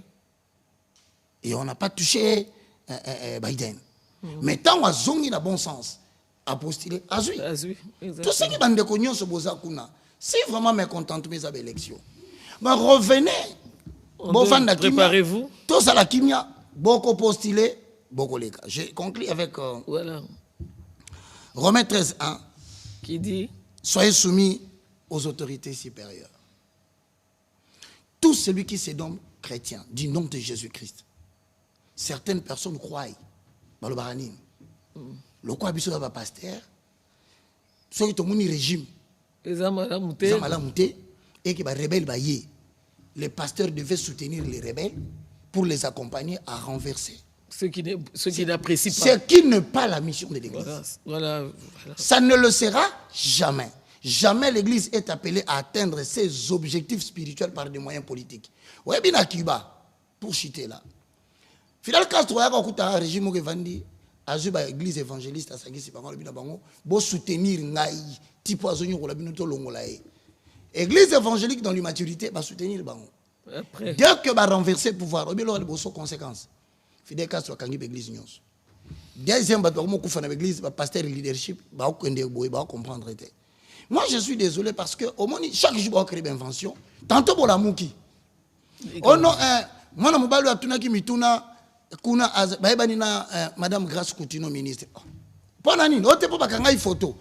Et on n'a pas touché Biden. Mais tant à Zongi dans bon sens, a postulé Azui. Tout ce qui est de cognon se bosa kuna. Si vraiment mécontent mes élections. Mais revenez. Préparez-vous. Tout ça la kimia, beaucoup postulé, beaucoup les gars. Je conclue avec voilà. Romains 13, 1. Qui dit soyez soumis aux autorités supérieures. Tout celui qui se nomme chrétien, du nom de Jésus-Christ. Certaines personnes croient. Le quoi biso ba pasteur so to moni régime et qui va rebelle ba yé, les pasteurs devaient soutenir les rebelles pour les accompagner à renverser ceux qui n'apprécient pas. Ce qui n'est pas la mission de l'église. Voilà. Ça ne le sera jamais. Jamais l'église est appelée à atteindre ses objectifs spirituels par des moyens politiques. Ouais, bien à Cuba, pour chiter là. Fidel Castro a un régime qui vandi. Azuba église évangéliste à Sagisi Bango bina bango bo soutenir ngai tipo azonyo ko la bino to longolae église évangélique dans l'immaturité va soutenir bango après dès que va renverser le pouvoir obi lo bo so conséquences Fidel Castro kangi église nyos deuxième ba ko mo kufa na église ba pasteur leadership ba ko ndé boy ba comprendre té. Moi je suis désolé parce que au moins chaque jour on crée une invention tantôt pour la mouki oh non moi na mobali atunaki mituna kuna madame Grace Coutinho ministre pona nini ote po bakanga photo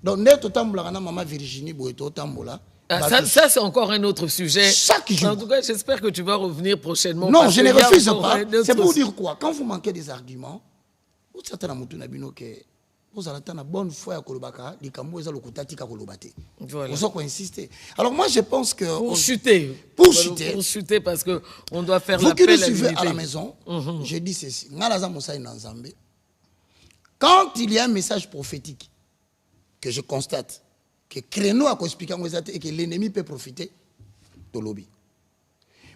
donc neto tambola kana maman Virginie Boeto tambola ça c'est encore un autre sujet. Chaque jour. En tout cas, j'espère que tu vas revenir prochainement. Non, je ne refuse pas. C'est pour dire quoi? Quand vous manquez des arguments, vous savez que vous avez une bonne foi à Kolobaka, les Kambo et Lokutati Kolobate. Voilà. Vous avez insister. Alors moi je pense que pour chuter, parce que on doit faire l'appel à l'unité. Vous qui nous suivez à la maison, je dis ceci. Quand il y a un message prophétique que je constate que créneau a expliqué et que l'ennemi peut profiter de lobby.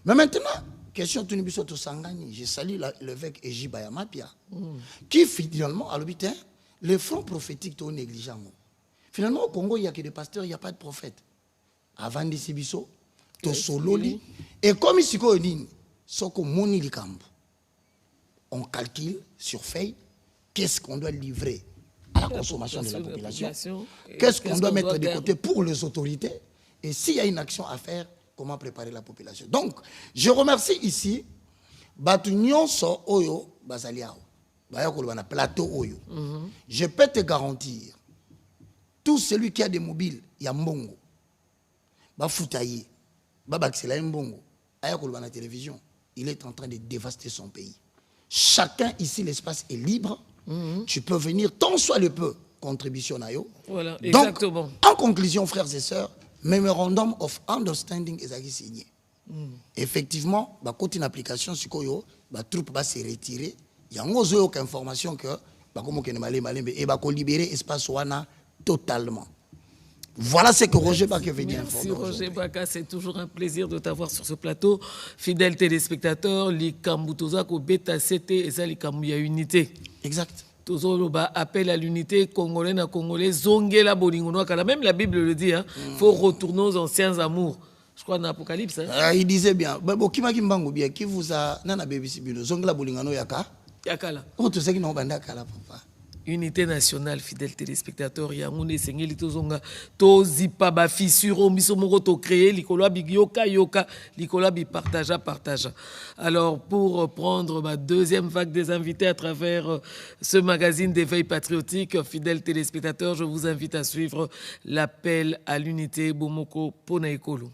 Mais maintenant, question de Nibisoto Sangani, je salue l'évêque Eji Bayamapia, qui finalement a l'obité. Les fonds prophétiques sont négligents. Finalement, au Congo, il n'y a que des pasteurs, il n'y a pas de prophètes. Avant de Sibiso, to sololi. Et comme ici, on calcule sur feuille qu'est-ce qu'on doit livrer à la consommation de la population, qu'est-ce qu'on doit mettre de côté pour les autorités, et s'il y a une action à faire, comment préparer la population. Donc, je remercie ici Batunyon So Oyo Bazaliao. Plateau Oyo. Je peux te garantir, tout celui qui a des mobiles, il y a Mbongo, Bafoutaye, Babaxela Mbongo, la télévision, il est en train de dévaster son pays. chacun ici, l'espace est libre. Tu peux venir tant soit le peu, contribution à yo. Voilà, Donc, exactement. en conclusion, frères et sœurs, Memorandum of Understanding est signé. Effectivement, côté une application, si la troupe va se retirer. Il y a aucune information que et libérer l'espace totalement. Voilà ce que Roger Baka veut dire. Merci Roger Baka, c'est toujours un plaisir de t'avoir sur ce plateau. Fidèles téléspectateurs, Likambutoza ko beta CT et ça Likambuya unité. Exact. Tozoloba appel à l'unité congolais na congolais zongela bolingono kala, même la Bible le dit, hein. Faut retourner aux anciens amours. Je crois dans l'Apocalypse. Hein. Il disait bien, qui vous a nana baby sibilo zongela bolingano yaka. Yakala. Oh tu sais qui n'ont banda kala papa. Unité nationale, fidèles téléspectateurs, Yangoune Sengeli Tozonga, Tozipa ba fissure, Misomoro to créé, Likola bi yoka yoka, Likola bi partagea. Alors pour prendre ma deuxième vague des invités à travers ce magazine d'éveil patriotique, fidèles téléspectateurs, je vous invite à suivre l'appel à l'unité Bomoko Ponaekolo.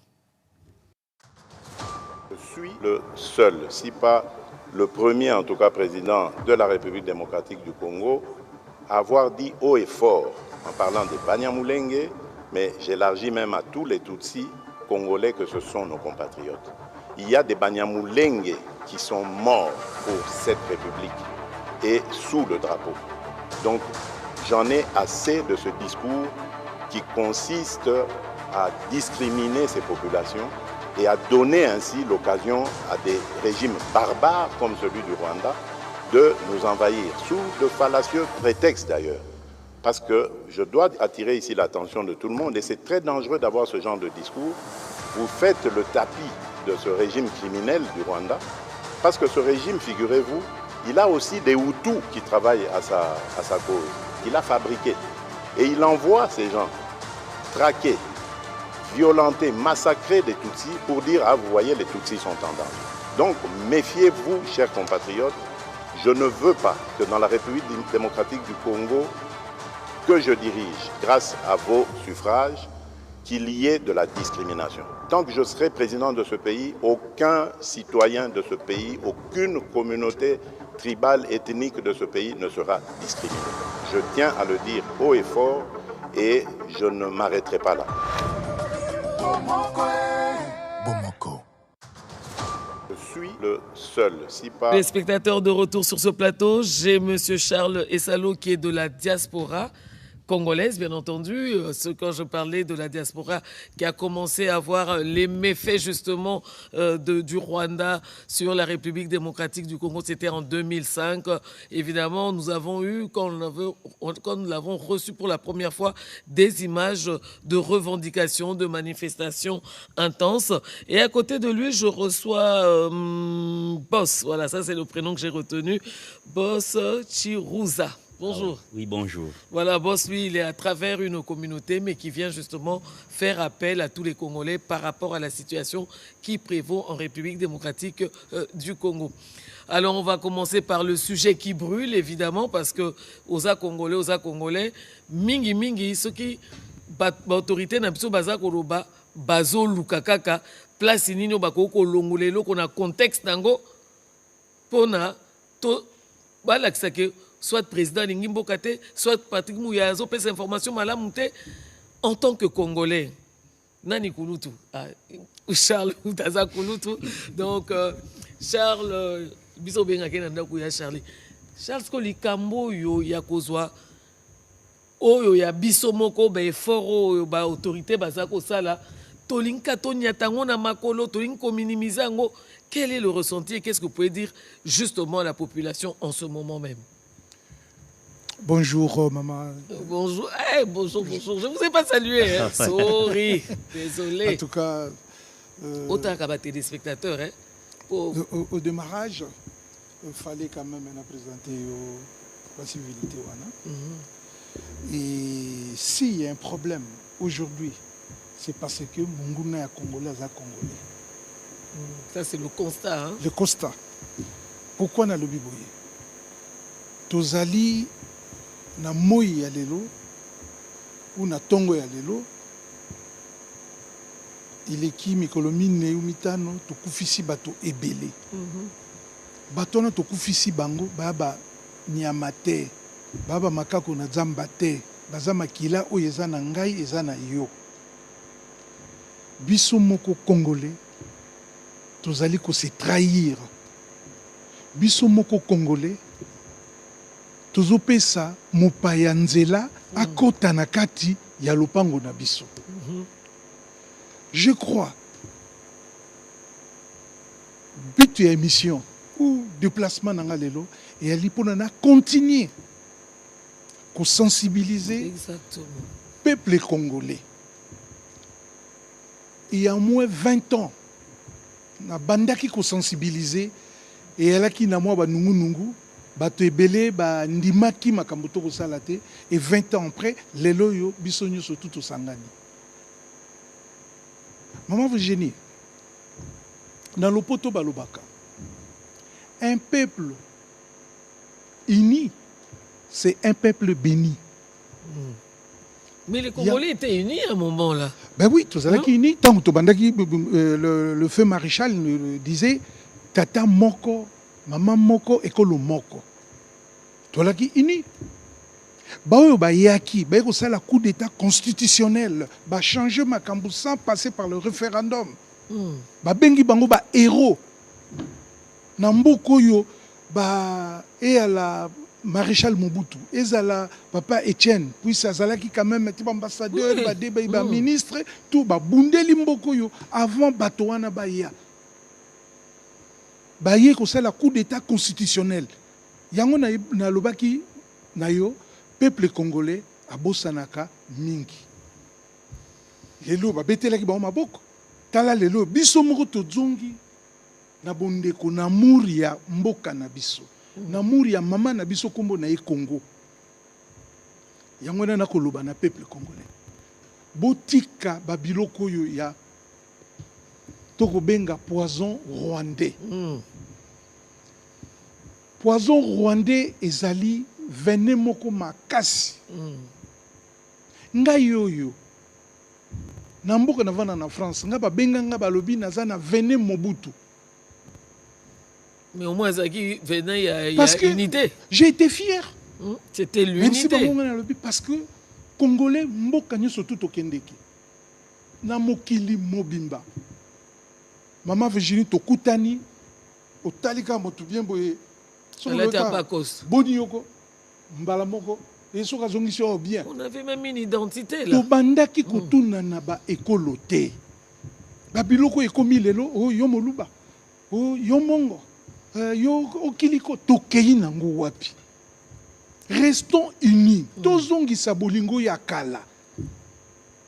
Je suis le seul, si pas le premier en tout cas président de la République démocratique du Congo, avoir dit haut et fort, en parlant des Banyamulenge, mais j'élargis même à tous les Tutsis congolais que ce sont nos compatriotes. Il y a des Banyamulenge qui sont morts pour cette République et sous le drapeau. Donc j'en ai assez de ce discours qui consiste à discriminer ces populations et à donner ainsi l'occasion à des régimes barbares comme celui du Rwanda de nous envahir, sous de fallacieux prétextes d'ailleurs. Parce que je dois attirer ici l'attention de tout le monde, et c'est très dangereux d'avoir ce genre de discours. Vous faites le tapis de ce régime criminel du Rwanda, parce que ce régime, figurez-vous, il a aussi des Hutus qui travaillent à sa cause. Il a fabriqué. Et il envoie ces gens traquer, violenter, massacrer des Tutsis pour dire « Ah, vous voyez, les Tutsis sont en danger ». Donc, méfiez-vous, chers compatriotes. Je ne veux pas que dans la République démocratique du Congo, que je dirige, grâce à vos suffrages, qu'il y ait de la discrimination. Tant que je serai président de ce pays, aucun citoyen de ce pays, aucune communauté tribale, ethnique de ce pays ne sera discriminé. Je tiens à le dire haut et fort et je ne m'arrêterai pas là. Bomoko. Je suis le seul, si pas... Les spectateurs de retour sur ce plateau, j'ai M. Charles Essalo qui est de la diaspora congolaise, bien entendu. Quand je parlais de la diaspora qui a commencé à voir les méfaits justement du Rwanda sur la République démocratique du Congo, c'était en 2005. Évidemment, nous avons eu, quand nous l'avons reçu pour la première fois, des images de revendications, de manifestations intenses. Et à côté de lui, je reçois Boss. Voilà, ça c'est le prénom que j'ai retenu. Boss Chirouza. Bonjour. Oui, bonjour. Voilà, Boss, lui, il est à travers une communauté, mais qui vient justement faire appel à tous les Congolais par rapport à la situation qui prévaut en République démocratique du Congo. Alors, on va commencer par le sujet qui brûle, évidemment, parce que aux Congolais, mingi, ceux qui, l'autorité n'a pas baza koloba, bazo lukakaka, place nino bakoko longolelo, qu'on a contexte nango, pona, to, balakisake, soit président Lingimbo Kate, soit Patrick Mouyazo, pèse information malamu te, en tant que Congolais. Nani Kouloutou, Charles Outaza Kouloutou. Donc, Charles, biso bengake nanda kuya Charlie. Charles ko likambo yo ya kozwa oyo ya biso moko ba effort oyo ba autorité bazako sala tolinka tonyatango na makolo tolinko minimiser ngo. Quel est le ressenti et qu'est-ce que vous pouvez dire justement à la population en ce moment même? Bonjour, maman. Bonjour. Hey, bonjour. Je ne vous ai pas salué. Hein. Sorry. Désolé. En tout cas... Autant qu'à battre des spectateurs. Hein, au démarrage, il fallait quand même présenter la civilité. Et s'il y a un problème aujourd'hui, c'est parce que Munguna est Congolais à Congolais. Ça, c'est le constat. Hein? Le constat. Pourquoi on a le biboye? Tozali... na moi ya lelo ou na tongo ya lelo ileki mikolo mine ou mitano tokufisi bato ebele batona tokufisi bango baba nyama te baba makako na zamba te baza makila oyo eza na ngai eza na yo biso moko congolais tozali ko se trahir biso moko congolais tozopesa mopaya nzela akota na kati ya lopango na biso. Je crois but ya émission ou déplacement na lelo et ali pona na continuer ko sensibiliser exactement peuple congolais. Il y a moins 20 ans na bandaki ko sensibiliser et alaki na mwa ba nungu bato ebele ba ndimaki makambo to ko sala te et 20 ans après lelo yo biso nyonso tout sangani. Maman Virginie, dans le poto balobaka, un peuple uni, c'est un peuple béni. Mais les Congolais étaient unis à un moment là. Ben oui, tous unis. Tant que le feu maréchal disait tata moko, maman moko, école moko. Tous unis. Baoyo ba yaki, ba ko sala coup d'état constitutionnel, ba changer makambo sans passer par le référendum. Ba bengi bango ba héros. Na mboko yo ba et à la maréchal Mobutu, et à la papa Etienne, puis ça zalaki quand même était ambassadeur, ba débat ba ministre, tout ba bundeli mboko yo avant batoana ba ya. Ba ye ko sala coup d'état constitutionnel. Yango na lobaki na yo peuple congolais a bosanaka mingi. Lelo ba betelaki ba maboko. Tala lelo biso moko tozongi na bondeko na muri ya mboka na biso. Na muri ya mama na biso kombo na Congo. Yango na koloba na peuple congolais. Botika ba biloko yo ya toko benga poison rwandais. Poison rwandais ezali venin moko makasi. Nga yoyo na mboka na vana na France nga ba benga nga balobi naza na venin Mobutu. Mais au moins ça qui venin il y a unité. J'ai été fier. C'était l'unité. Parce que Congolais mboka nyoso tout okendeki. Na mokili mobimba. Maman Virginie tokutani otalika motu bien boye. Boni yoko mbala moko et soka zongi bien. On avait même une identité là. To bandaki kutuna na ba ekolote. Ba biloko ekomi lelo o yo moluba. O yo mongo. Yo okiliko tokei nango wapi. Restons unis. Tozongi sabolingo ya kala.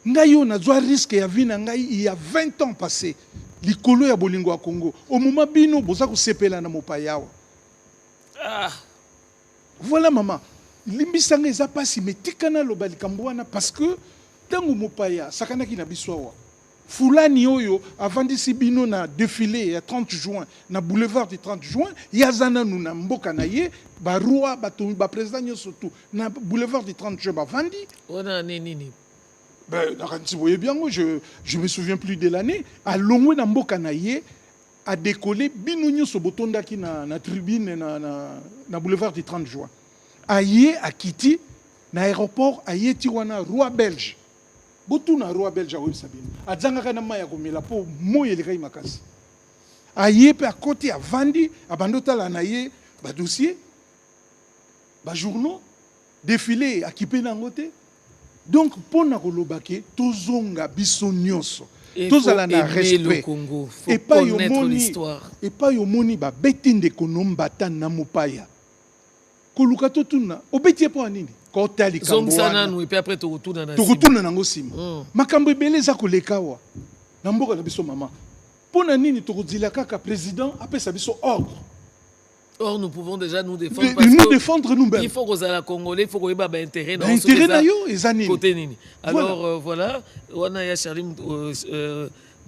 Ngai yo nazwa risque ya vie na ngai il y a 20 ans passé. Likolo ya bolingo ya Congo. Au moment bino boza ko sepela na mopayawa. Voilà maman. Limbisanga eza pasi metikana lobali kambwana parce que tango mopaya sakana ki na biswawa. Fulani oyo avandisi bino na défilé ya 30 juin na boulevard du 30 juin yazana nu na mboka na ye ba roi ba président nyoso tout na boulevard du 30 juin ba vandi. Ona nini. Ben bien je me souviens plus de l'année à longwe na mboka na ye a décollé binonyo sobotonda ki na tribune na boulevard du 30 juin. Aye a Kiti na aéroport aye tiwana roi belge. Botu na roi belge a sabine. Adzanga na maya komela po moye le kai makasi. Aye pe à côté a vandi abandota la naye ba dossier ba journaux défilé a kipé na ngote. Donc pour na kolobake tozonga biso nyonso. Tous à la respect. Et pas l'histoire. Et pas yomoni ba betinde konombata na mopaya. Kolukato tuna obetie po anini. Kotali kambo. Zomsana nous et puis après tu retournes na. Tu retournes na ngosima. Makambo ebele za kolekawa. Na mboka na biso mama. Pona nini to kodila kaka président apesa biso ordre. Or nous pouvons déjà nous défendre nous défendre nous-mêmes. Il faut que les Congolais, il faut qu'il y ait intérêt dans ce côté nini. Alors voilà, on a Charlie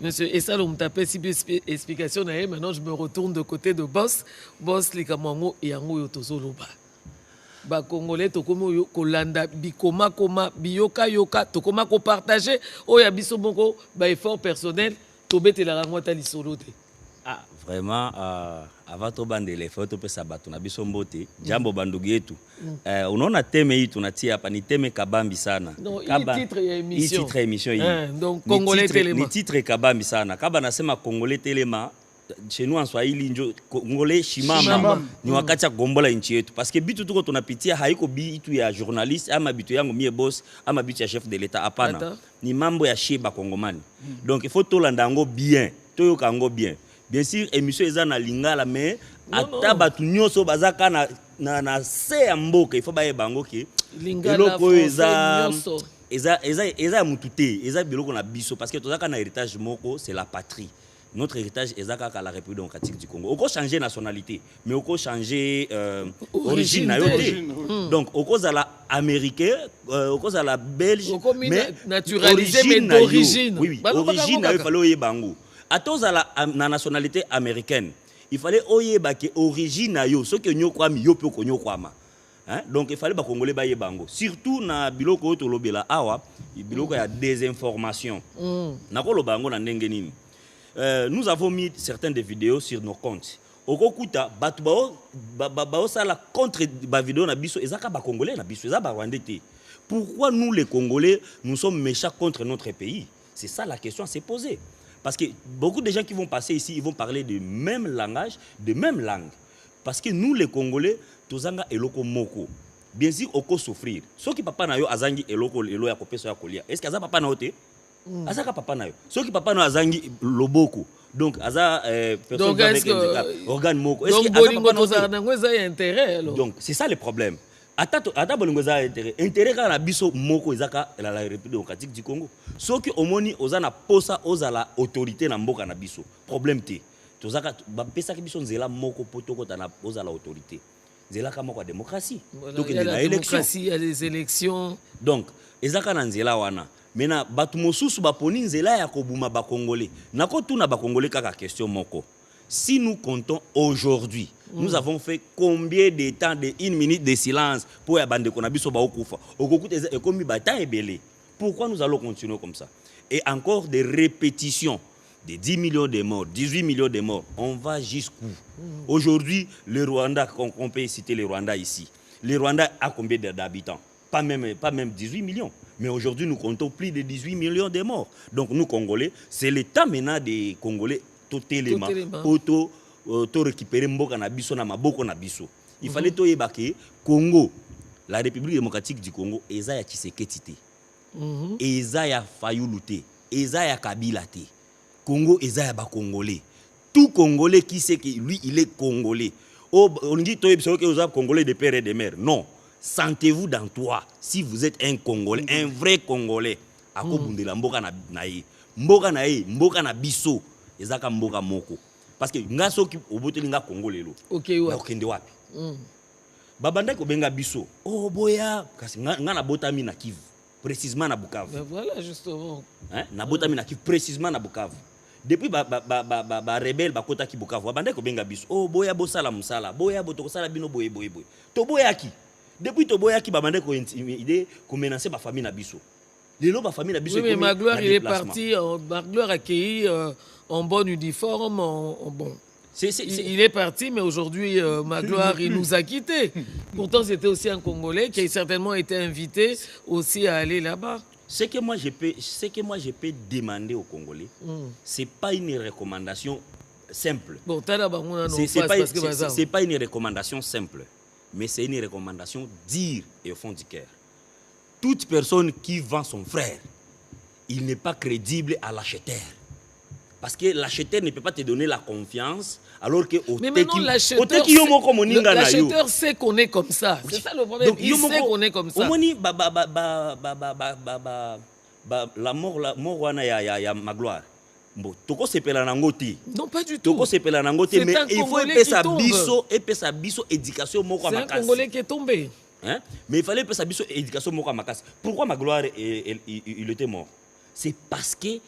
monsieur Essa on tapé si explication maintenant je me retourne de côté de boss les kamango et yango yotozo loba. Ba Congolais tokomo yo kolanda bikoma koma biyoka yoka tokoma ko partager o ya biso moko ba effort personnel tobetela ngwata lisolo te. Ah, vraiment, avant to bandele, faut to pesa batu na biso mbote, jambo bandugu yetu. Unaona teme hii tunatia hapa ni teme kabambi sana. Non, hii titre ya émission. Hii titre ya émission hii. Donc Congolais Téléma. Ni titre kabambi sana. Kaba nasema Congolais Téléma, chez nous en Swahili njo Congolais shimama. Ni wakati ya gombola nchi yetu. Parce que bitu tuko tunapitia haiko bitu ya journaliste ama bitu yangu mie boss ama bitu ya chef de l'état hapana. Ni mambo ya sheba Kongomani. Donc il faut to landango bien. To kango bien. Bien sûr, émission eza na lingala mais ata batu nyonso bazaka na se ya mboka il faut baye bango ke lingala eza mutute eza biloko na biso parce que tozaka na héritage moko c'est la patrie. Notre héritage est à la République démocratique du Congo. On peut changer nationalité, mais on peut changer origine. Donc, on peut la américaine, on peut la belge, mais naturalisé mais d'origine. Oui, origine, il fallait y bango. À tous la nationalité américaine, il fallait oye bake origine yo, ce que nous croyons yo peu qu'on croit. Donc il fallait ba congolais ba bango. Surtout na biloko to lobela awa, biloko ya désinformation. Na ko lo bango na ndenge nini. Nous avons mis certaines des vidéos sur nos comptes. Okokuta batu bao sala contre ba vidéo na biso ezaka ba congolais na biso ezaka ba rwandais. Pourquoi nous les Congolais nous sommes méchants contre notre pays? C'est ça la question à se poser. Parce que beaucoup de gens qui vont passer ici, ils vont parler de même langage, de même langue. Parce que nous les Congolais, tozanga eloko moko. Bien sûr, oko souffrir. Ce qui papa na yo azangi eloko elo ya kopeso ya kolia. Est-ce que aza papa na ote? Azaka papa na yo. Ce qui papa na azangi loboko. Donc aza personne avec handicap, organe moko. Est-ce que aza papa na ote? Donc c'est ça le problème. Ata bolingo za intérêt. Intérêt kana biso moko ezaka la République démocratique du Congo. Soki omoni ozana posa ozala autorité na mboka na biso. Problème te. Tozaka ba pesa ki biso nzela moko potoko ta na ozala autorité. Nzela ka moko démocratie. Donc il y a la démocratie, il y a les élections. Donc ezaka na nzela wana. Mena batu mosusu ba poni nzela ya kobuma ba congolais. Nako tuna ba congolais kaka question moko. Si nous comptons aujourd'hui, nous avons fait combien de temps de 1 minute de silence pour abandonner Konabiso Baokufa? Pourquoi nous allons continuer comme ça? Et encore des répétitions de 10 millions de morts, 18 millions de morts. On va jusqu'où? Aujourd'hui, le Rwanda, on peut citer le Rwanda ici. Le Rwanda a combien d'habitants? Pas même 18 millions. Mais aujourd'hui, nous comptons plus de 18 millions de morts. Donc nous, Congolais, c'est le temps maintenant des Congolais totalement pour récupérer mboka na biso na maboko na biso. Il fallait to yebake Congo, la République démocratique du Congo, eza ya Tshisekedi te. Eza ya Fayulu te. Eza ya Kabila te. Congo eza ya ba Congolais. Tout Congolais qui sait que lui il est Congolais. On dit to yebso que vous êtes Congolais de père et de mère. Non. Sentez-vous dans toi si vous êtes un Congolais, un vrai Congolais. Akobundela mboka na ye. Mboka na ye, mboka na biso. Ezaka mboka moko. Parce que nga soki oboteli nga Congolais lo. OK wa. Okende wapi? Babanda ko benga biso. Oh boya, kasi nga na botami na Kivu, précisément na Bukavu. Ben voilà justement. Hein? Na botami na Kivu, précisément na Bukavu. Depuis ba rebelle ba kota ki Bukavu, babanda ko benga biso. Oh boya bosala musala, boya botoko sala bino boye. To boya ki. Depuis to boya ki babanda ko intimider, ko menacer ba famille na biso. Lelo ba famille na biso. Oui, mais Magloire il est parti, Magloire accueilli en bon uniforme, bon. Il est parti, mais aujourd'hui, Magloire, il nous a quittés. Pourtant, c'était aussi un Congolais qui a certainement été invité aussi à aller là-bas. Ce que moi je peux demander aux Congolais, c'est pas une recommandation simple. Bon, c'est pas une recommandation simple, mais c'est une recommandation dire et au fond du cœur. Toute personne qui vend son frère, il n'est pas crédible à l'acheteur. Parce que l'acheteur ne peut pas te donner la confiance alors que mais maintenant l'acheteur sait qu'on est comme ça. C'est ça le problème. Donc, il sait qu'on est comme ça. La mort wana ya Magloire. Non pas du tout. Mais il faut épée sa biso éducation moko makasi. C'est un Congolais qui est tombé. Hein? Mais il fallait que sa biso éducation moko makasi. Pourquoi Magloire il était mort? C'est parce que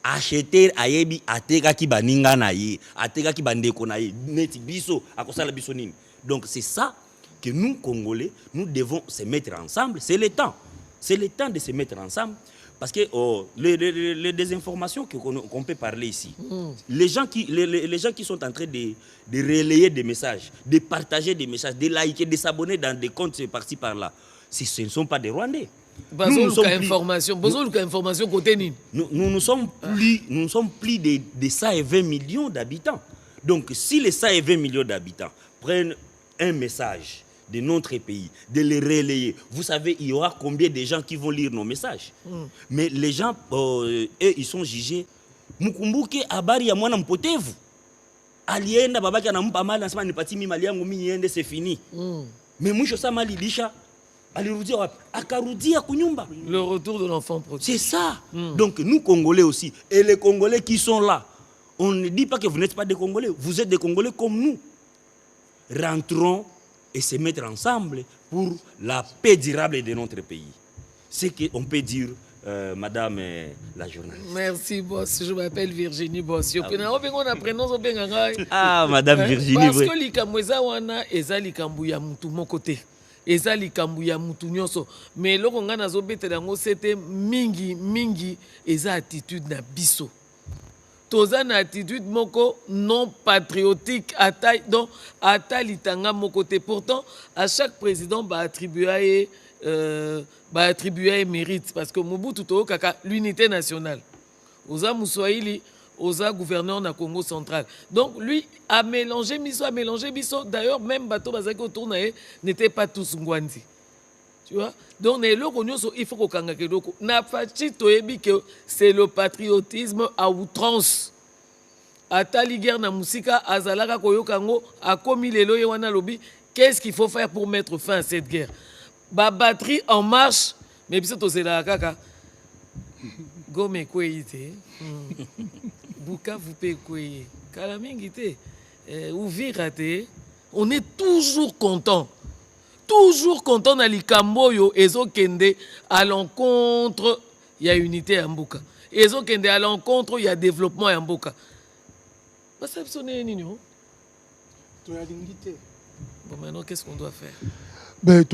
acheter ayebi ateka ki baninga na ye, ateka ki bandeko na ye, neti biso akosala biso nini. Donc c'est ça que nous Congolais, nous devons se mettre ensemble, c'est le temps. C'est le temps de se mettre ensemble Parce que les désinformations qu'on peut parler ici, les gens qui sont en train de relayer des messages, de partager des messages, de liker, de s'abonner dans des comptes par-ci par-là, ce ne sont pas des Rwandais. Nous sommes plus de 120 millions d'habitants. Donc si les 120 millions d'habitants prennent un message de notre pays, de les relayer, vous savez, il y aura combien de gens qui vont lire nos messages. Mais les gens, eux, ils sont jugés. Mukumbuke habari ya mwana mpotevu. Alienda babaki anampa mali anasema nipatie mimi mali yangu mimi niende c'est fini. Mais mwisho sa mali lisha alirudia wapi? Akarudia kunyumba. Le retour de l'enfant prodigue. C'est ça. Donc nous Congolais aussi et les Congolais qui sont là, on ne dit pas que vous n'êtes pas des Congolais, vous êtes des Congolais comme nous. Rentrons et se mettre ensemble pour la paix durable de notre pays. C'est ce qu'on peut dire, madame la journaliste. Merci, boss. Je m'appelle Virginie Boss. Ah, madame Virginie. Parce que likamweza wana eza likambu ya mutu mokote. Eza likambu ya mutu nyonso. Mais loko nga nazobetela ngo c'était mingi eza attitude na biso. Toza na attitude moko non patriotique donc litanga moko te. Pourtant à chaque président va attribuer mérite parce que Mobutu to kaka l'unité nationale. Oza Muswahili, oza gouverneur na Congo central. Donc lui a mélangé biso. D'ailleurs même bato bazaki autour na n'étaient pas tous ngwandi. Tu vois? Donc, il faut qu'on que c'est le patriotisme à outrance. Atali guerre na musika azalaka koyokango a commis les lois wana lobby. Qu'est-ce qu'il faut faire pour mettre fin à cette guerre? Ba batterie en marche, mais biso to la kaka. Gome kweyite. Buka vous pe kweye. Kalamingite. Ouvirate. On est toujours content. Toujours content na likamboyo ezo kende à l'encontre il y a unité à Mboka. Ezo kende à l'encontre il y a développement à Mboka. Bah ça sonne nino. Bon maintenant qu'est-ce qu'on doit faire? Ben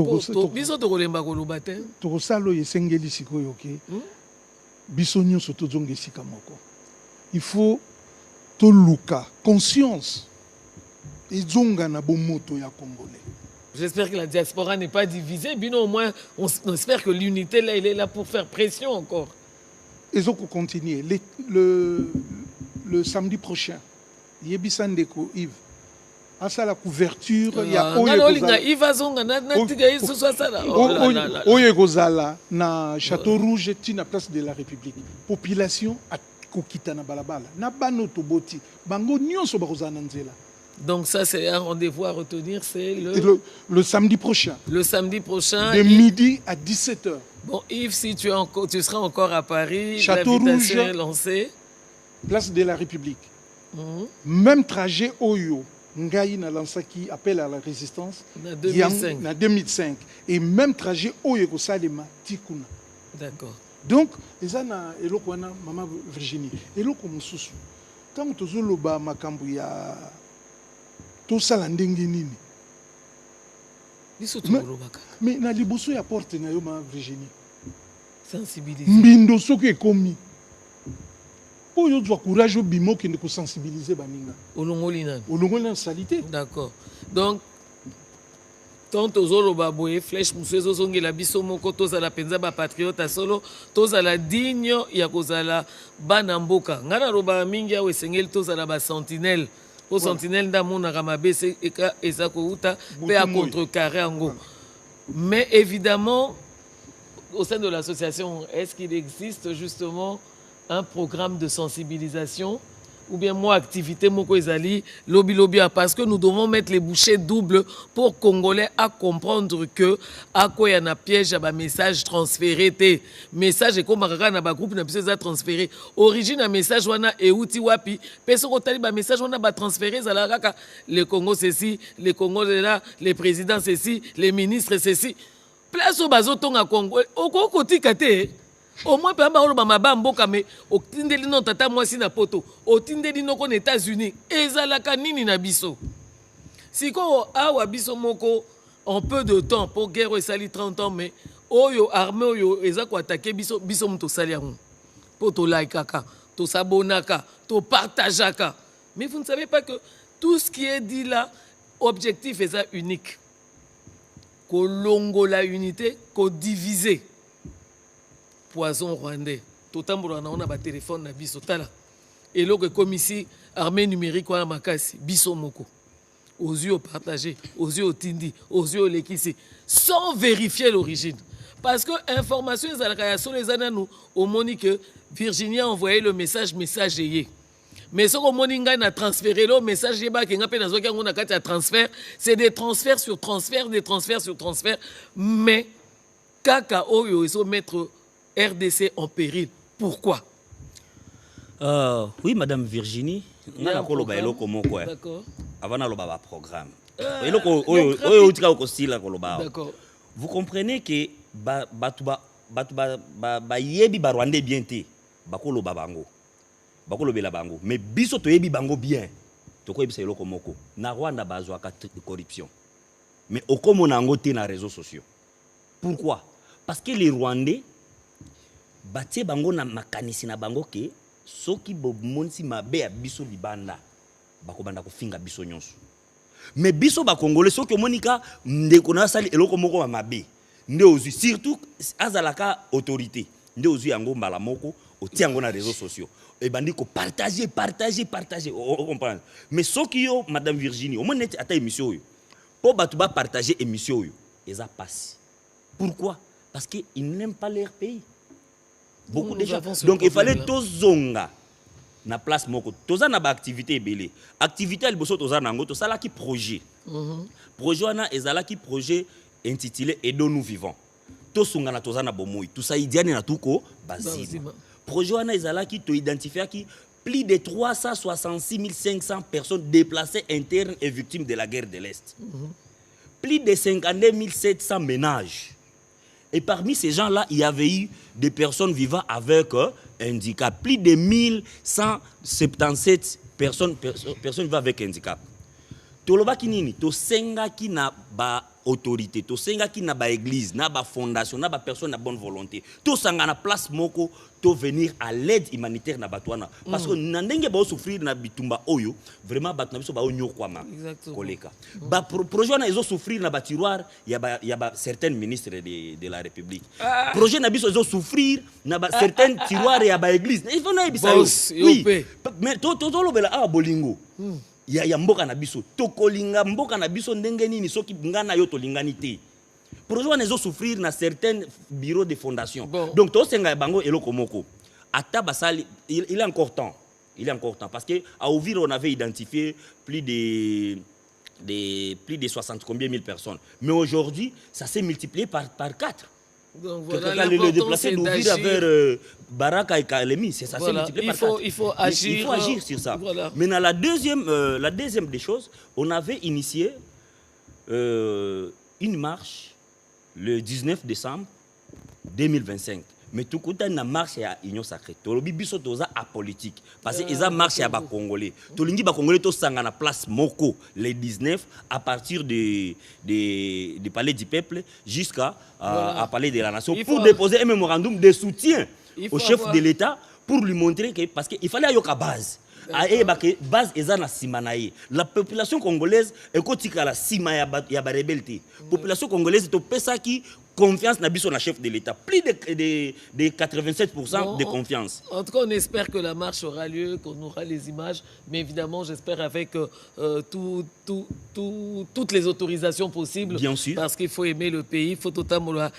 biso to kolemba ko lobate. To salo yesengeli sikoyo ke. Biso nyonso to zonge sika moko. Il faut to luka conscience. Ezonga na bomoto ya Congolais. J'espère que la diaspora n'est pas divisée. Bien au moins, on espère que l'unité, là, elle est là pour faire pression encore. Et donc, on continue. Le samedi prochain, Yebisandeko Yves, à ça la couverture, il y a Oyegozala na Château Rouge, na place de la République. Population à Kokita na balabala. Na banoto boti. Bango nyonso bakozana nzela. Donc ça, c'est un rendez-vous à retenir, c'est le samedi prochain. Le samedi prochain. De midi à 17h. Bon, Yves, si tu seras encore à Paris, Château Rouge, est lancée. Place de la République. Même trajet Oyo, Ngaï na lansaki appel à la résistance. En 2005. En 2005. Et même trajet Oyo Salema Tikuna. D'accord. Donc, les ana eloko wana maman Virginie. Eloko mususu. Tant que tozoloba makambu ya tosala ndenge nini mais na liboso ya porte na yo ma Virginie sensibiliser mbindo soki ekomi po yo doit courage obimo kende ko sensibiliser baninga olongoli na salité. D'accord. Donc tant tozoloba boye flèche musezo zongela biso moko tozala penza ba patriote solo tozala digne ya kozala bana mboka ngana roba mingi ya esengeli tozala ba sentinelle. Au sentinelle d'Amonaka Mabese et Ezakouta peut à contrecarrer en gros. Mais évidemment, au sein de l'association, est-ce qu'il existe justement un programme de sensibilisation ou bien moi, activité Moko Ezali, lobby, parce que nous devons mettre les bouchées doubles pour Congolais à comprendre que à quoi il y a un piège à un message transféré. Message est comme un groupe n'a pas transféré. Origine un message wana et outil wapi. Personne qui a message wana ba transféré le Congo ceci, le Congo là, les présidents ceci, les ministres ceci. Place au bazo tonga Congo. Au côté kate. Au moins pe ba maba mboka me otindeli no tata mwasi na poto otindeli no ko na États-Unis ezalaka nini na biso siko awa biso moko en peu de temps pour guerre esali 30 ans mais oyo armée oyo eza ko attaquer biso biso muto sali yango po to likaka to sabonaka to partageaka. Mais vous ne savez pas que tout ce qui est dit là, objectif est ça unique. Ko longo la unité, ko diviser. Poison rwandais. Totambola na on a ba téléphone na biso tala. Et là que comme ici armée numérique wana makasi biso moko. Aux yeux partagés, aux yeux au tindi, aux yeux au lekisi, sans vérifier l'origine. Parce que information sur les années nous au moni que Virginie a envoyé le message ayé. Mais ce que Moninga a transféré le message transfert, c'est des transferts sur transferts, des transferts sur transferts. Mais Kaka Oyo, ils sont mettre RDC en péril. Pourquoi? Oui, Madame Virginie. D'accord. Avant le programme. D'accord. Vous comprenez que yebi barwande bien te bakolo babango bakolo bela bango mais biso to yebi bango bien to ko yebisa eloko moko na Rwanda bazwa ka corruption mais okomo nango te na réseaux sociaux. Pourquoi? Parce que les Rwandais batie bango na makanisi na bango ke soki bomonsi mabe ya biso libanda bakobanda ko finga biso nyonso. Mais biso ba congolais soki omonika ndeko na sali eloko moko mabe nde ozu surtout azalaka autorité nde ozu yango mbala moko otiango na réseaux sociaux et bandi ko partager on comprend. Mais soki yo Madame Virginie au moins ata émission yo po batu ba partager émission yo eza passe. Pourquoi? Parce que ils n'aiment pas leur pays. Beaucoup de gens. Donc il fallait tozonga na place moko toza na ba activité ebele activité el boso toza nango to sala ki projet projet wana ezala ki projet intitulé Edo nous vivons to sunga na toza na bomoi tout ça idiane na tuko bazima projet wana ezala ki to identifier ki plus de 366 500 personnes déplacées internes et victimes de la guerre de l'Est. Plus de 52 700 ménages. Et parmi ces gens-là, il y avait eu des personnes vivant avec handicap. Plus de 1177 personnes vivant avec handicap. Toloba kinini, to senga ki na ba autorité, to senga ki na ba église, na ba fondation, na ba personne na bonne volonté. To sanga na place moko, to venir à l'aide humanitaire na batwana. Parce que nandenge ba souffrir na bitumba oyo, vraiment batna biso ba onyo kwama. Koleka. Ba projet na ezo souffrir na ba tiroir, y a ba certains ministres de la République. Projet na biso ezo souffrir na ba certains tiroirs ya ba église. Il faut na ebisa. Oui. Mais to lobela a bolingo. Ya mboka na biso tokolinga mboka na biso ndenge nini soki ngana yo tolingani te projet nezo souffrir na certains bureaux de fondation. Donc to senga bango eloko moko ata basali il est encore temps parce que à Ouvira on avait identifié plus de 60 combien mille personnes, mais aujourd'hui ça s'est multiplié par 4. Donc voilà, le déplacé d'Ouvira vers Baraka et Kalemi, c'est ça, c'est multiplié par 4. Il faut agir sur ça. Voilà. Maintenant, la deuxième des choses, on avait initié une marche le 19 décembre 2025. Mais tout le temps, la marche à l'Union Sacrée. Tolobi biso toza apolitique. Parce que ils ont marché à bas Congolais. Tolingi bas Congolais to sanga na place Moko les 19 à partir du palais du peuple jusqu'à à palais de la nation pour déposer un mémorandum de soutien au chef de l'État pour lui montrer que parce qu'il fallait yoka base. Base ezana simanaye. La population congolaise ekotika la sima ya ba rebelle. Population congolaise to pesa qui confiance na biso na chef de l'État. Plus de 87% de confiance. En tout cas, on espère que la marche aura lieu, qu'on aura les images. Mais évidemment, j'espère avec toutes les autorisations possibles. Bien sûr. Parce qu'il faut aimer le pays. Il faut totalement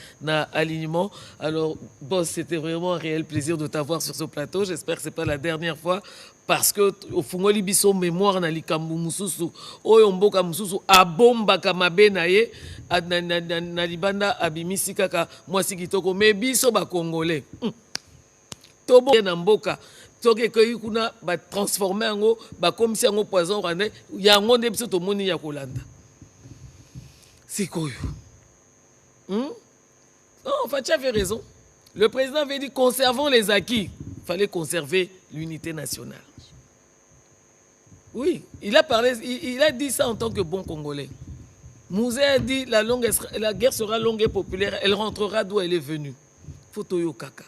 alignement. Alors, boss, c'était vraiment un réel plaisir de t'avoir sur ce plateau. J'espère que ce n'est pas la dernière fois. Parce que au fungoli biso mémoire na likambu mususu oyo mboka mususu abomba kamabe na ye na libanda abimisi kaka mwasi kitoko mais biso ba congolais to bo na mboka toke koyi kuna ba transformer yango ba komisi yango poison rwandais yango nde biso to moni ya kolanda sikoyo non Fachi avait raison. Le président avait dit conservons les acquis. Il fallait conserver l'unité nationale. Oui, il a parlé, il a dit ça en tant que bon Congolais. Mouzé a dit la guerre sera longue et populaire, elle rentrera d'où elle est venue. Faut toyo kaka.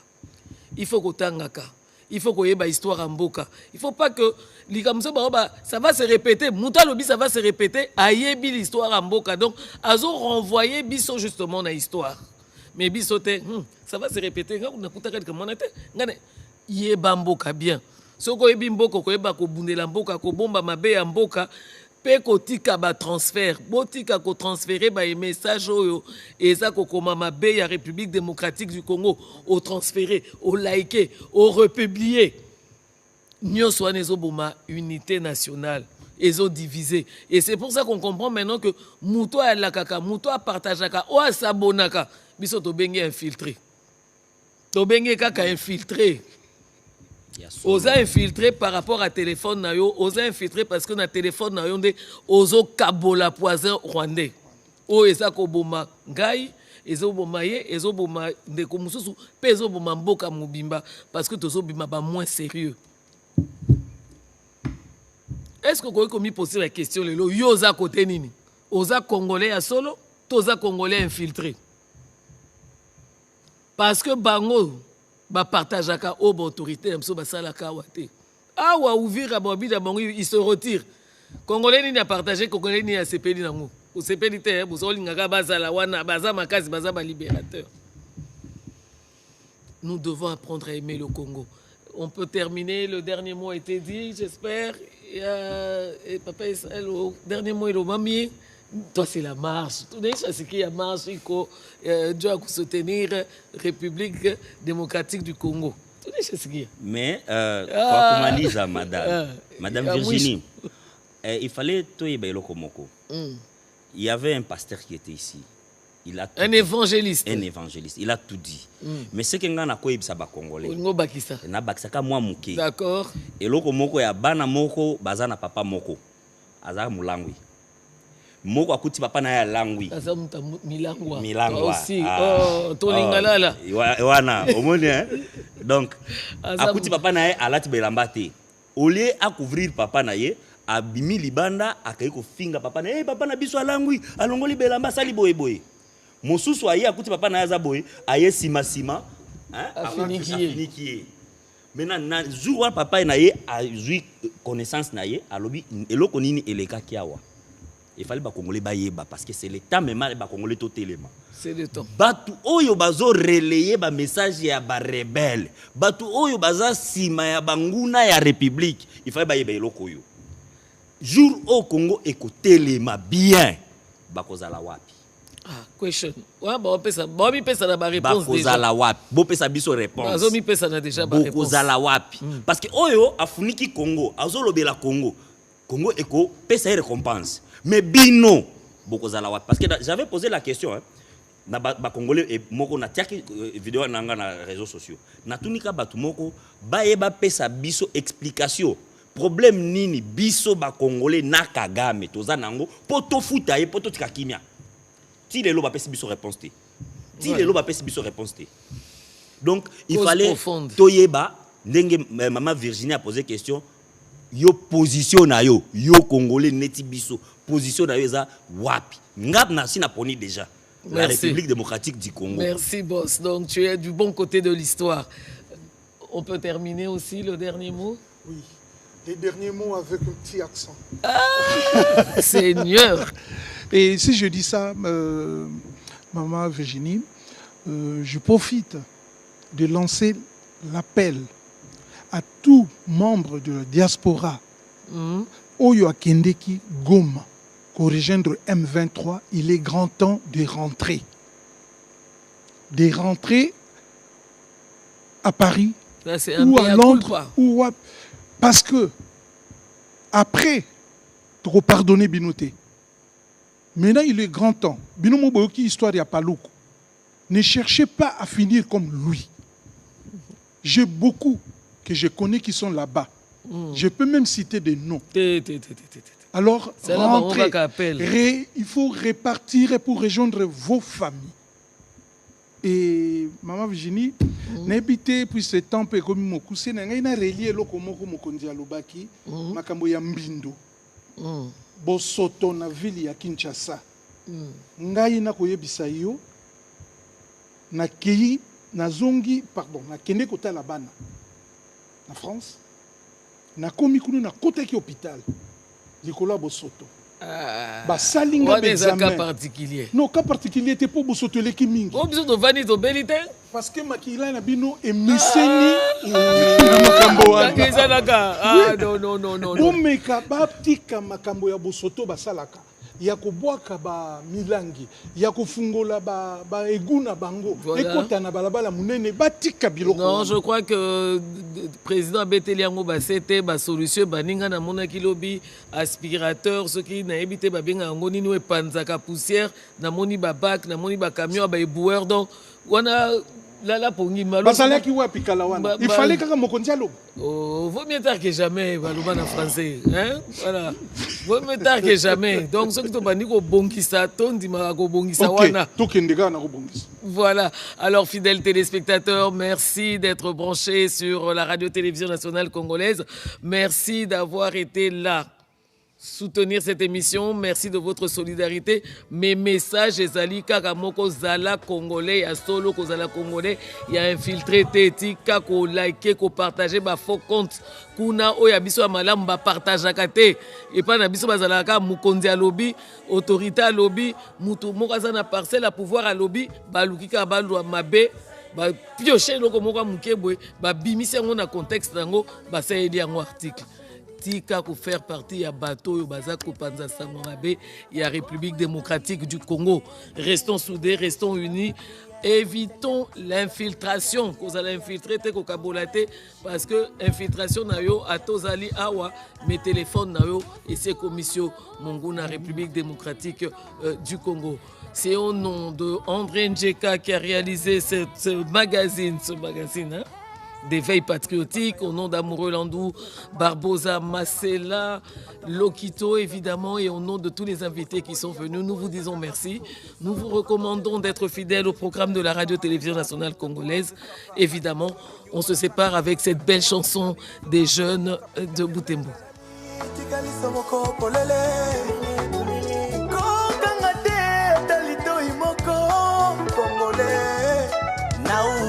Il faut kotangaka. Il faut qu'il y ait une histoire en boka. Il ne faut pas que ça va se répéter. Moutalobi, ça va se répéter. Ayebi l'histoire en boka. Donc, azo renvoyer biso justement dans l'histoire. Mais biso ça va se répéter. Yeba mboka bien. Soko yebi mboka ko yeba ko bundela mboka ko bomba mabe ya mboka. Pe kotika ba transfert botika ko transférer ba message oyo eza ko koma mabe ya République démocratique du Congo au transférer au liker au republier nyonso wana ezoboma unité nationale ezo divisé et c'est pour ça qu'on comprend maintenant que muto ala kaka muto a partageaka o asabonaka biso to bengi infiltré to bengi kaka infiltré. Osa infiltré par rapport à téléphone na yo, osa infiltré parce que na téléphone na yo nde ozo kabola poison rwandais. O eza ko boma ngai, ezo boma ye, ezo boma ndeko mususu, pe ezo boma mboka mobimba parce que tozo bima ba moins sérieux. Est-ce que vous avez posé la question lelo yo oza côté nini? Oza congolais à solo, toza congolais infiltré. Parce que bango ba partage aka oba autorité amso basala kawate awa ouvrir abobi da bango il se retire congolais ni a partagé congolais ni a sepeli nango o sepeli te bozoli ngaka bazala wana baza makazi baza ba libérateur. Nous devons apprendre à aimer le Congo. On peut terminer, le dernier mot a été dit, j'espère. Et papa, le dernier mot est le mami. Toi, c'est la marche. Tout le monde sait qu'il y a marche, il faut soutenir la République démocratique du Congo. Tout le monde sait qu'il y a. Mais, quoi qu'on dise à Madame Virginie, il fallait tout y Komoko. Il y avait un pasteur qui était ici. Il a un évangéliste. Un évangéliste. Il a tout dit. Mais ce qu'il y a quoi ça ba congolais. Na bakisaka moi muke. D'accord. Et loko moko ya bana moko bazana papa moko. Aza mulangwi. Moko akuti papa na ya langwi. Aza milangwa. Milangwa. Aussi. Oh, to lingala. Wana, omoni hein. Donc akuti papa na ya alati belamba te. Au lieu à couvrir papa na ye, abimi libanda akaiko finga papa na papa na biso alangwi, alongoli belamba sali boye boye. Mosusu aye akuti papa na yaza boye, aye sima hein, afinikiye. Maintenant na jour papa na ye a eu connaissance na ye, alobi eloko nini eleka kiawa. Il fallait ba congolais ba yeba parce que c'est le temps même ba congolais to telema. C'est le temps. Batu oyo bazo relayer ba message ya ba rebelle. Batu oyo baza sima ya banguna ya république. Il fallait ba yeba eloko yo. Jour au Congo eko telema bien. Bakozala wapi? Ah, question. Ouais, bon pesa na ba réponse déjà. Bakozala wapi? Bo pesa biso réponse. Bazo mi pesa na déjà ba réponse. Bakozala wapi? Parce que oyo afuniki Congo, azolobela Congo. Congo eko pesa y récompense. Mais bino bokozala wapi? Parce que j'avais posé la question hein. Na ba congolais et moko na tiaki vidéo nanga na réseaux sociaux. Na tunika batu moko ba yeba pesa biso explication. Problème nini biso ba congolais na Kagame toza nango poto futa ye poto tika kimia. Ti lelo ba pesa biso réponse te. Ti lelo ba pesa biso réponse te. Donc il fallait toyeba ndenge maman Virginie a posé question yo position na yo congolais neti biso position na yo za wapi ngap na sina poni déjà. La République démocratique du Congo. Merci boss. Donc tu es du bon côté de l'histoire. On peut terminer aussi le dernier mot? Oui. Les derniers mots avec un petit accent. Ah, Seigneur. Et si je dis ça, Maman Virginie, je profite de lancer l'appel à tout membre de la diaspora Oyo Akendeki Goma pour rejoindre M23. Il est grand temps de rentrer. De rentrer à Paris là, ou à Londres ou à... Parce que après, trop pardonner Binoté. Maintenant, il est grand temps. Binomo Boyoki, histoire de Paloukou. Ne cherchez pas à finir comme lui. J'ai beaucoup que je connais qui sont là-bas. Je peux même citer des noms. Alors, rentrez. Il faut répartir pour rejoindre vos familles. Et Maman Virginie, n'habitez puis ce temps peu comme Mokousé, n'a relié lokomoko mokonzi alobaki, makambo ya mbindo. Bosoto na ville ya Kinshasa. ngai nakoyebisa yo nakei nazongi pardon nakende kotala bana na France nakomi kuna nakotaki hôpital likolo ya bosoto basalinga examen particulier. Non, cas particulier était pour bosoto leki mingi. Oh, biso to vani to belité parce que makila na bino emiseni na makambo wana. Ah non. Bomeka batika makambo ya bosoto basalaka. Ya kobwaka ba milangi, ya kofungola ba eguna bango, ekota na balabala munene batika biloko. Non, je crois que président Beteliango ba c'était ba solution baninga na mona kilobi aspirateur ce qui na ebité ba benga ngoni ni panzaka poussière na moni ba bac na moni ba camion ba éboueur donc wana la pongi malo. Basalaki wapi kala wana. Il fallait kaka mokonzi alo. Oh, vaut mieux tard que jamais, Balouba en français. Hein? Voilà. Vaut mieux tard que jamais. Donc, ce que tu as dit, c'est voilà. Alors, fidèles téléspectateurs, merci d'être branchés sur la radio-télévision nationale congolaise. Merci d'avoir été là. Soutenir cette émission, merci de votre solidarité. Mes messages, Ezali Kakamoko Zala Congolais, ya solo Kozala Congolais, il y a infiltré Teti, Kako liker, ko partager, ba faux compte. Kuna oya biso amalam ba partage akate. Et pas na biso bazalaka mukonzi a lobby, autorité a lobby, mutu mokaza na parcelle à pouvoir à lobby, ba lukika ba lwa mabe. Ba piocher loko moka mukebwe, ba bimisi yango na contexte nango, ba saeli yango article. Tika pour faire partie ya bateau yo bazako panza sangorabe ya République démocratique du Congo. Restons soudés, restons unis. Évitons l'infiltration. Qu'on allait infiltrer te ko kabolate parce que infiltration na yo atozali awa mes téléphones na yo et ces commissions Monguna République démocratique du Congo. C'est au nom de André Njeka qui a réalisé ce magazine hein? D'éveil patriotique, au nom d'Amoureux Landou, Barbosa Masela, Lokito évidemment, et au nom de tous les invités qui sont venus, nous vous disons merci. Nous vous recommandons d'être fidèles au programme de la radio-télévision nationale congolaise. Évidemment, on se sépare avec cette belle chanson des jeunes de Butembo.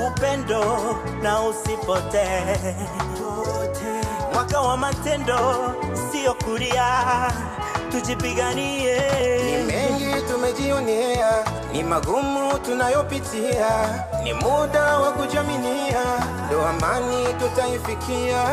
Upendo na usipote mwaka wa matendo sio kulia, tujipiganie. Ni mengi tumejionea, ni magumu tunayopitia, ni muda wa kujaminia, ndo amani tutaifikia.